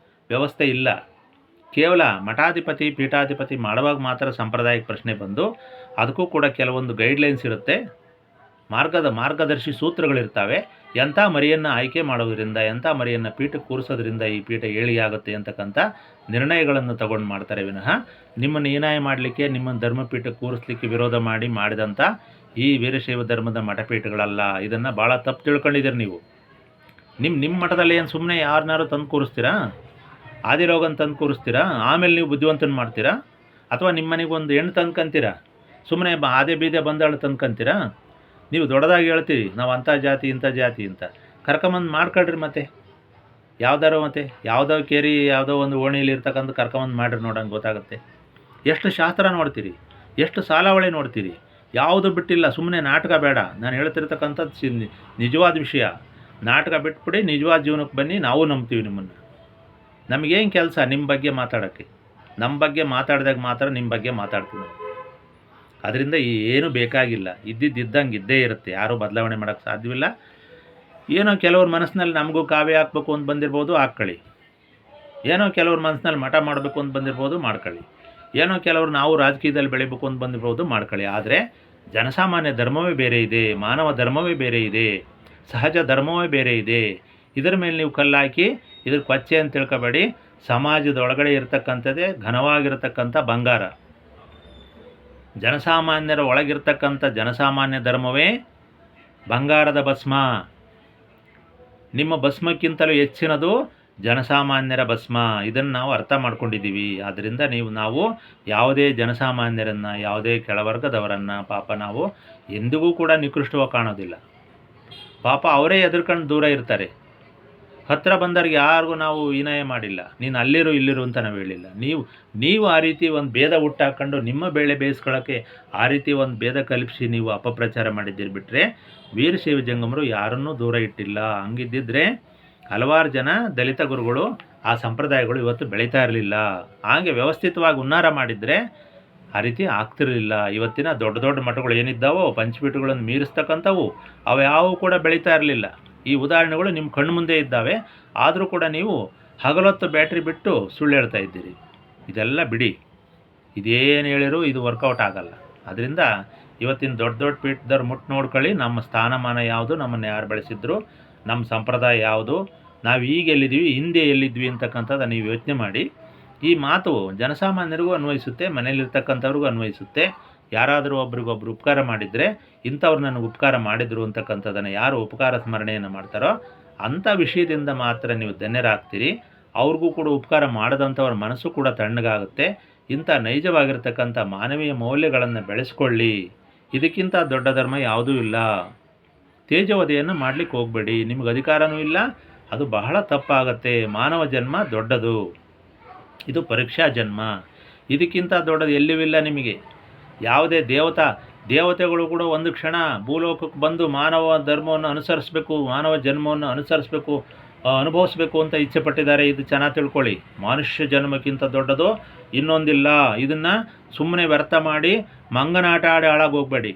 ವ್ಯವಸ್ಥೆ ಇಲ್ಲ. ಕೇವಲ ಮಠಾಧಿಪತಿ ಪೀಠಾಧಿಪತಿ ಮಾಡುವಾಗ ಮಾತ್ರ ಸಾಂಪ್ರದಾಯಿಕ ಪ್ರಶ್ನೆ ಬಂದು, ಅದಕ್ಕೂ ಕೂಡ ಕೆಲವೊಂದು ಗೈಡ್ಲೈನ್ಸ್ ಇರುತ್ತೆ, ಮಾರ್ಗದರ್ಶಿ ಸೂತ್ರಗಳಿರ್ತವೆ. ಎಂಥ ಮರಿಯನ್ನು ಆಯ್ಕೆ ಮಾಡೋದ್ರಿಂದ, ಎಂಥ ಮರಿಯನ್ನು ಪೀಠಕ್ಕೆ ಕೂರಿಸೋದ್ರಿಂದ ಈ ಪೀಠ ಏಳಿಗೆ ಅಂತಕ್ಕಂಥ ನಿರ್ಣಯಗಳನ್ನು ತಗೊಂಡು ಮಾಡ್ತಾರೆ ವಿನಃ ನಿಮ್ಮನ್ನು ಹೀನಾಯ ಮಾಡಲಿಕ್ಕೆ, ನಿಮ್ಮನ್ನು ಧರ್ಮಪೀಠಕ್ಕೆ ಕೂರಿಸ್ಲಿಕ್ಕೆ ವಿರೋಧ ಮಾಡಿದಂಥ ಈ ವೀರಶೈವ ಧರ್ಮದ ಮಠಪೀಠಗಳಲ್ಲ. ಇದನ್ನು ಭಾಳ ತಪ್ಪು ತಿಳ್ಕೊಂಡಿದ್ದೀರಿ ನೀವು. ನಿಮ್ಮ ಮಠದಲ್ಲಿ ಏನು ಸುಮ್ಮನೆ ಯಾರನ್ನಾರು ತಂದು ಕೂರಿಸ್ತೀರಾ? ಆದಿರೋಗನ ತಂದು ಕೂರಿಸ್ತೀರಾ? ಆಮೇಲೆ ನೀವು ಬುದ್ಧಿವಂತನ ಮಾಡ್ತೀರಾ? ಅಥವಾ ನಿಮ್ಮ ಮನೆಗೆ ಒಂದು ಹೆಣ್ಣು ತಂದ್ಕೊಂತೀರಾ? ಸುಮ್ಮನೆ ಆದೆ ಬೀದೆ ಬಂದಾಳು ತಂದ್ಕೊಂತೀರಾ? ನೀವು ದೊಡ್ಡದಾಗಿ ಹೇಳ್ತೀರಿ ನಾವು ಅಂಥ ಜಾತಿ ಇಂಥ ಜಾತಿ ಅಂತ. ಕರ್ಕೊಂಬಂದು ಮಾಡ್ಕೊಳ್ರಿ. ಮತ್ತೆ ಯಾವುದೋ ಕೇರಿ ಯಾವುದೋ ಒಂದು ಓಣಿಯಲ್ಲಿ ಇರ್ತಕ್ಕಂಥ ಕರ್ಕೊಂಬಂದು ಮಾಡ್ರಿ, ನೋಡೋಣ ಗೊತ್ತಾಗುತ್ತೆ. ಎಷ್ಟು ಶಾಸ್ತ್ರ ನೋಡ್ತೀರಿ, ಎಷ್ಟು ಸಾಲಾವಳಿ ನೋಡ್ತೀರಿ, ಯಾವುದು ಬಿಟ್ಟಿಲ್ಲ. ಸುಮ್ಮನೆ ನಾಟಕ ಬೇಡ. ನಾನು ಹೇಳ್ತಿರ್ತಕ್ಕಂಥದ್ದು ನಿಜವಾದ ವಿಷಯ. ನಾಟಕ ಬಿಟ್ಬಿಡಿ, ನಿಜವಾದ ಜೀವನಕ್ಕೆ ಬನ್ನಿ. ನಾವು ನಂಬ್ತೀವಿ ನಿಮ್ಮನ್ನು. ನಮಗೇನು ಕೆಲಸ ನಿಮ್ಮ ಬಗ್ಗೆ ಮಾತಾಡೋಕ್ಕೆ? ನಮ್ಮ ಬಗ್ಗೆ ಮಾತಾಡಿದಾಗ ಮಾತ್ರ ನಿಮ್ಮ ಬಗ್ಗೆ ಮಾತಾಡ್ತೀವಿ ನಾವು. ಅದರಿಂದ ಏನೂ ಬೇಕಾಗಿಲ್ಲ. ಇದ್ದಂಗೆ ಇದ್ದೇ ಇರುತ್ತೆ. ಯಾರೂ ಬದಲಾವಣೆ ಮಾಡೋಕ್ಕೆ ಸಾಧ್ಯವಿಲ್ಲ. ಏನೋ ಕೆಲವ್ರ ಮನಸ್ಸಿನಲ್ಲಿ ನಮಗೂ ಕಾವ್ಯ ಹಾಕ್ಬೇಕು ಅಂತ ಬಂದಿರ್ಬೋದು, ಹಾಕ್ಕೊಳ್ಳಿ. ಏನೋ ಕೆಲವ್ರ ಮನಸ್ಸಿನಲ್ಲಿ ಮಠ ಮಾಡಬೇಕು ಅಂತ ಬಂದಿರ್ಬೋದು, ಮಾಡ್ಕೊಳ್ಳಿ. ಏನೋ ಕೆಲವರು ನಾವು ರಾಜಕೀಯದಲ್ಲಿ ಬೆಳಿಬೇಕು ಅಂತ ಬಂದಿರ್ಬೋದು, ಮಾಡ್ಕೊಳ್ಳಿ. ಆದರೆ ಜನಸಾಮಾನ್ಯ ಧರ್ಮವೇ ಬೇರೆ ಇದೆ, ಮಾನವ ಧರ್ಮವೇ ಬೇರೆ ಇದೆ, ಸಹಜ ಧರ್ಮವೇ ಬೇರೆ ಇದೆ. ಇದರ ಮೇಲೆ ನೀವು ಕಲ್ಲಾಕಿ ಇದ್ರ ಕೊಚ್ಚೆ ಅಂತ ತಿಳ್ಕೊಬೇಡಿ. ಸಮಾಜದೊಳಗಡೆ ಇರತಕ್ಕಂಥದ್ದೇ ಘನವಾಗಿರತಕ್ಕಂಥ ಬಂಗಾರ. ಜನಸಾಮಾನ್ಯರ ಒಳಗಿರ್ತಕ್ಕಂಥ ಜನಸಾಮಾನ್ಯ ಧರ್ಮವೇ ಬಂಗಾರದ ಭಸ್ಮ. ನಿಮ್ಮ ಭಸ್ಮಕ್ಕಿಂತಲೂ ಹೆಚ್ಚಿನದು ಜನಸಾಮಾನ್ಯರ ಭಸ್ಮ. ಇದನ್ನು ನಾವು ಅರ್ಥ ಮಾಡ್ಕೊಂಡಿದ್ದೀವಿ. ಆದ್ದರಿಂದ ನಾವು ಯಾವುದೇ ಜನಸಾಮಾನ್ಯರನ್ನು, ಯಾವುದೇ ಕೆಳವರ್ಗದವರನ್ನು ಪಾಪ ನಾವು ಎಂದಿಗೂ ಕೂಡ ನಿಕೃಷ್ಟವಾಗಿ ಕಾಣೋದಿಲ್ಲ. ಪಾಪ ಅವರೇ ಎದುರ್ಕೊಂಡು ದೂರ ಇರ್ತಾರೆ. ಹತ್ತಿರ ಬಂದವ್ರಿಗೆ ಯಾರಿಗೂ ನಾವು ಹೀನಾಯ ಮಾಡಿಲ್ಲ. ನೀನು ಅಲ್ಲಿರು ಇಲ್ಲಿರು ಅಂತ ನಾವು ಹೇಳಿಲ್ಲ. ನೀವು ಆ ರೀತಿ ಒಂದು ಭೇದ ಹುಟ್ಟಾಕೊಂಡು ನಿಮ್ಮ ಬೇಳೆ ಬೇಯಿಸ್ಕೊಳ್ಳೋಕ್ಕೆ ಆ ರೀತಿ ಒಂದು ಭೇದ ಕಲ್ಪಿಸಿ ನೀವು ಅಪಪ್ರಚಾರ ಮಾಡಿದ್ದೀರಿ. ಬಿಟ್ಟರೆ ವೀರಶೈವ ಜಂಗಮರು ಯಾರನ್ನೂ ದೂರ ಇಟ್ಟಿಲ್ಲ. ಹಂಗಿದ್ದಿದ್ರೆ ಹಲವಾರು ಜನ ದಲಿತ ಗುರುಗಳು ಆ ಸಂಪ್ರದಾಯಗಳು ಇವತ್ತು ಬೆಳೀತಾ ಇರಲಿಲ್ಲ. ಹಾಗೆ ವ್ಯವಸ್ಥಿತವಾಗಿ ಉನ್ನಾರ ಮಾಡಿದರೆ ಆ ರೀತಿ ಆಗ್ತಿರಲಿಲ್ಲ. ಇವತ್ತಿನ ದೊಡ್ಡ ದೊಡ್ಡ ಮಠಗಳು ಏನಿದ್ದಾವೋ ಪಂಚಪೀಠಗಳನ್ನು ಮೀರಿಸ್ತಕ್ಕಂಥವು ಅವು ಯಾವುವು ಕೂಡ ಬೆಳೀತಾ ಇರಲಿಲ್ಲ. ಈ ಉದಾಹರಣೆಗಳು ನಿಮ್ಮ ಕಣ್ಣು ಮುಂದೆ ಇದ್ದಾವೆ. ಆದರೂ ಕೂಡ ನೀವು ಹಗಲೊತ್ತು ಬ್ಯಾಟ್ರಿ ಬಿಟ್ಟು ಸುಳ್ಳು ಹೇಳ್ತಾ ಇದ್ದೀರಿ. ಇದೆಲ್ಲ ಬಿಡಿ. ಇದೇನು ಹೇಳಿರೂ ಇದು ವರ್ಕೌಟ್ ಆಗಲ್ಲ. ಅದರಿಂದ ಇವತ್ತಿನ ದೊಡ್ಡ ಪೀಠದವ್ರು ನೋಡ್ಕೊಳ್ಳಿ. ನಮ್ಮ ಸ್ಥಾನಮಾನ ಯಾವುದು, ನಮ್ಮನ್ನು ಯಾರು ಬೆಳೆಸಿದ್ರು, ನಮ್ಮ ಸಂಪ್ರದಾಯ ಯಾವುದು, ನಾವು ಈಗ ಎಲ್ಲಿದ್ದೀವಿ, ಹಿಂದೆ ಎಲ್ಲಿದ್ವಿ ಅಂತಕ್ಕಂಥದ್ದು ನೀವು ಯೋಚನೆ ಮಾಡಿ. ಈ ಮಾತು ಜನಸಾಮಾನ್ಯರಿಗೂ ಅನ್ವಯಿಸುತ್ತೆ, ಮನೇಲಿರ್ತಕ್ಕಂಥವ್ರಿಗೂ ಅನ್ವಯಿಸುತ್ತೆ. ಯಾರಾದರೂ ಒಬ್ರಿಗೊಬ್ರು ಉಪಕಾರ ಮಾಡಿದರೆ, ಇಂಥವ್ರು ನನಗೆ ಉಪಕಾರ ಮಾಡಿದರು ಅಂತಕ್ಕಂಥದ್ದನ್ನು ಯಾರು ಉಪಕಾರ ಸ್ಮರಣೆಯನ್ನು ಮಾಡ್ತಾರೋ ಅಂಥ ವಿಷಯದಿಂದ ಮಾತ್ರ ನೀವು ಧನ್ಯರಾಗ್ತೀರಿ. ಅವ್ರಿಗೂ ಕೂಡ ಉಪಕಾರ ಮಾಡದಂಥವ್ರ ಮನಸ್ಸು ಕೂಡ ತಣ್ಣಗಾಗುತ್ತೆ. ಇಂಥ ನೈಜವಾಗಿರ್ತಕ್ಕಂಥ ಮಾನವೀಯ ಮೌಲ್ಯಗಳನ್ನು ಬೆಳೆಸ್ಕೊಳ್ಳಿ. ಇದಕ್ಕಿಂತ ದೊಡ್ಡ ಧರ್ಮ ಯಾವುದೂ ಇಲ್ಲ. ತೇಜೋವಧೆಯನ್ನು ಮಾಡಲಿಕ್ಕೆ ಹೋಗಬೇಡಿ. ನಿಮಗೆ ಅಧಿಕಾರವೂ ಇಲ್ಲ. ಅದು ಬಹಳ ತಪ್ಪಾಗತ್ತೆ. ಮಾನವ ಜನ್ಮ ದೊಡ್ಡದು. ಇದು ಪರೀಕ್ಷಾ ಜನ್ಮ. ಇದಕ್ಕಿಂತ ದೊಡ್ಡದು ಎಲ್ಲಿವಿಲ್ಲ ನಿಮಗೆ. ಯಾವುದೇ ದೇವತೆಗಳು ಕೂಡ ಒಂದು ಕ್ಷಣ ಭೂಲೋಕಕ್ಕೆ ಬಂದು ಮಾನವ ಧರ್ಮವನ್ನು ಅನುಸರಿಸಬೇಕು, ಮಾನವ ಜನ್ಮವನ್ನು ಅನುಭವಿಸಬೇಕು ಅಂತ ಇಚ್ಛೆ ಪಟ್ಟಿದ್ದಾರೆ. ಇದು ಚೆನ್ನಾಗಿ ತಿಳ್ಕೊಳ್ಳಿ. ಮನುಷ್ಯ ಜನ್ಮಕ್ಕಿಂತ ದೊಡ್ಡದು ಇನ್ನೊಂದಿಲ್ಲ. ಇದನ್ನು ಸುಮ್ಮನೆ ವ್ಯರ್ಥ ಮಾಡಿ ಮಂಗನಾಟ ಆಡಿ ಹಾಳಾಗೋಗಬೇಡಿ.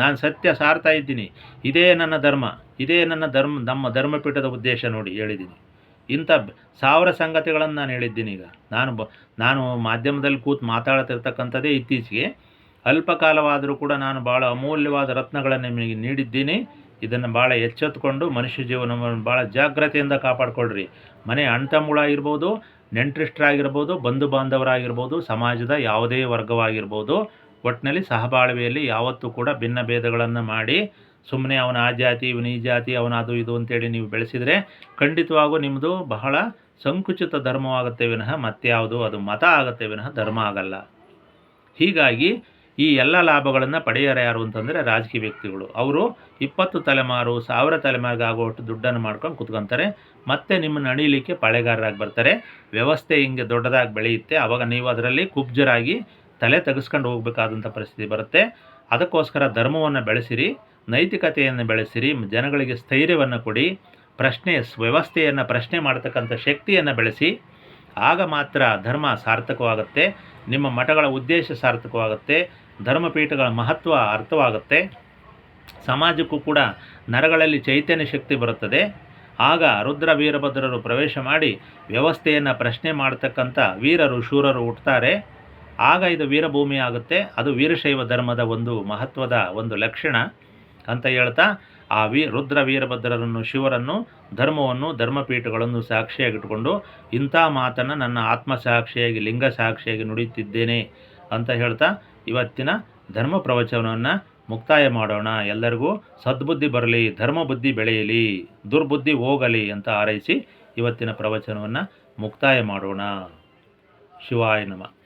ನಾನು ಸತ್ಯ ಸಾರ್ತಾ ಇದ್ದೀನಿ. ಇದೇ ನನ್ನ ಧರ್ಮ, ನಮ್ಮ ಧರ್ಮಪೀಠದ ಉದ್ದೇಶ ನೋಡಿ ಹೇಳಿದ್ದೀನಿ. ಇಂಥ 1000 ಸಂಗತಿಗಳನ್ನು ನಾನು ಹೇಳಿದ್ದೀನಿ. ಈಗ ನಾನು ಮಾಧ್ಯಮದಲ್ಲಿ ಕೂತು ಮಾತಾಡ್ತಿರ್ತಕ್ಕಂಥದ್ದೇ ಇತ್ತೀಚೆಗೆ. ಅಲ್ಪ ಕಾಲವಾದರೂ ಕೂಡ ನಾನು ಭಾಳ ಅಮೂಲ್ಯವಾದ ರತ್ನಗಳನ್ನು ನಿಮಗೆ ನೀಡಿದ್ದೀನಿ. ಇದನ್ನು ಭಾಳ ಎಚ್ಚೆತ್ತುಕೊಂಡು ಮನುಷ್ಯ ಜೀವನವನ್ನು ಭಾಳ ಜಾಗ್ರತೆಯಿಂದ ಕಾಪಾಡಿಕೊಳ್ಳ್ರಿ. ಮನೆ ಅಣ್ತಮ್ಮಗಳಾಗಿರ್ಬೋದು, ನೆಂಟರಿಷ್ಟರಾಗಿರ್ಬೋದು, ಬಂಧು ಬಾಂಧವರಾಗಿರ್ಬೋದು, ಸಮಾಜದ ಯಾವುದೇ ವರ್ಗವಾಗಿರ್ಬೋದು, ಒಟ್ಟಿನಲ್ಲಿ ಸಹಬಾಳ್ವೆಯಲ್ಲಿ ಯಾವತ್ತೂ ಕೂಡ ಭಿನ್ನ ಭೇದಗಳನ್ನು ಮಾಡಿ ಸುಮ್ಮನೆ ಅವನ ಆ ಜಾತಿ, ಇವನು ಈ ಜಾತಿ, ಅವನ ಅದು ಇದು ಅಂತೇಳಿ ನೀವು ಬೆಳೆಸಿದರೆ ಖಂಡಿತವಾಗೂ ನಿಮ್ಮದು ಬಹಳ ಸಂಕುಚಿತ ಧರ್ಮವಾಗುತ್ತೆ ವಿನಃ ಮತ್ಯಾವುದು ಅದು ಮತ ಆಗುತ್ತೆ ವಿನಃ ಧರ್ಮ ಆಗಲ್ಲ. ಹೀಗಾಗಿ ಈ ಎಲ್ಲ ಲಾಭಗಳನ್ನು ಪಡೆಯೋರು ಯಾರು ಅಂತಂದರೆ ರಾಜಕೀಯ ವ್ಯಕ್ತಿಗಳು. ಅವರು 20 ತಲೆಮಾರು 1000 ತಲೆಮಾರಿಗೆ ಆಗುವಷ್ಟು ದುಡ್ಡನ್ನು ಮಾಡ್ಕೊಂಡು ಕುತ್ಕೊತಾರೆ. ಮತ್ತೆ ನಿಮ್ಮನ್ನು ಅಣಿಲಿಕ್ಕೆ ಪಾಳೆಗಾರರಾಗಿ ಬರ್ತಾರೆ. ವ್ಯವಸ್ಥೆ ಹಿಂಗೆ ದೊಡ್ಡದಾಗಿ ಬೆಳೆಯುತ್ತೆ. ಆವಾಗ ನೀವು ಅದರಲ್ಲಿ ಕುಬ್ಜರಾಗಿ ತಲೆ ತೆಗೆಸ್ಕೊಂಡು ಹೋಗಬೇಕಾದಂಥ ಪರಿಸ್ಥಿತಿ ಬರುತ್ತೆ. ಅದಕ್ಕೋಸ್ಕರ ಧರ್ಮವನ್ನು ಬೆಳೆಸಿರಿ, ನೈತಿಕತೆಯನ್ನು ಬೆಳೆಸಿರಿ, ಜನಗಳಿಗೆ ಸ್ಥೈರ್ಯವನ್ನು ಕೊಡಿ, ವ್ಯವಸ್ಥೆಯನ್ನು ಪ್ರಶ್ನೆ ಮಾಡ್ತಕ್ಕಂಥ ಶಕ್ತಿಯನ್ನು ಬೆಳೆಸಿ. ಆಗ ಮಾತ್ರ ಧರ್ಮ ಸಾರ್ಥಕವಾಗುತ್ತೆ. ನಿಮ್ಮ ಮಠಗಳ ಉದ್ದೇಶ ಸಾರ್ಥಕವಾಗುತ್ತೆ. ಧರ್ಮಪೀಠಗಳ ಮಹತ್ವ ಅರ್ಥವಾಗುತ್ತೆ. ಸಮಾಜಕ್ಕೂ ಕೂಡ ನರಗಳಲ್ಲಿ ಚೈತನ್ಯ ಶಕ್ತಿ ಬರುತ್ತದೆ. ಆಗ ರುದ್ರ ವೀರಭದ್ರರು ಪ್ರವೇಶ ಮಾಡಿ ವ್ಯವಸ್ಥೆಯನ್ನು ಪ್ರಶ್ನೆ ಮಾಡ್ತಕ್ಕಂಥ ವೀರರು ಶೂರರು ಹುಟ್ಟುತ್ತಾರೆ. ಆಗ ಇದು ವೀರಭೂಮಿ ಆಗುತ್ತೆ. ಅದು ವೀರಶೈವ ಧರ್ಮದ ಒಂದು ಮಹತ್ವದ ಒಂದು ಲಕ್ಷಣ ಅಂತ ಹೇಳ್ತಾ ಆ ರುದ್ರ ವೀರಭದ್ರರನ್ನು, ಶಿವರನ್ನು, ಧರ್ಮವನ್ನು, ಧರ್ಮಪೀಠಗಳನ್ನು ಸಾಕ್ಷಿಯಾಗಿಟ್ಟುಕೊಂಡು ಇಂಥ ಮಾತನ್ನು ನನ್ನ ಆತ್ಮಸಾಕ್ಷಿಯಾಗಿ ಲಿಂಗ ಸಾಕ್ಷಿಯಾಗಿ ನುಡಿಯುತ್ತಿದ್ದೇನೆ ಅಂತ ಹೇಳ್ತಾ ಇವತ್ತಿನ ಧರ್ಮ ಪ್ರವಚನವನ್ನು ಮುಕ್ತಾಯ ಮಾಡೋಣ. ಎಲ್ಲರಿಗೂ ಸದ್ಬುದ್ಧಿ ಬರಲಿ, ಧರ್ಮ ಬುದ್ಧಿ ಬೆಳೆಯಲಿ, ದುರ್ಬುದ್ಧಿ ಹೋಗಲಿ ಅಂತ ಹಾರೈಸಿ ಇವತ್ತಿನ ಪ್ರವಚನವನ್ನು ಮುಕ್ತಾಯ ಮಾಡೋಣ. ಶಿವಾಯ ನಮಃ.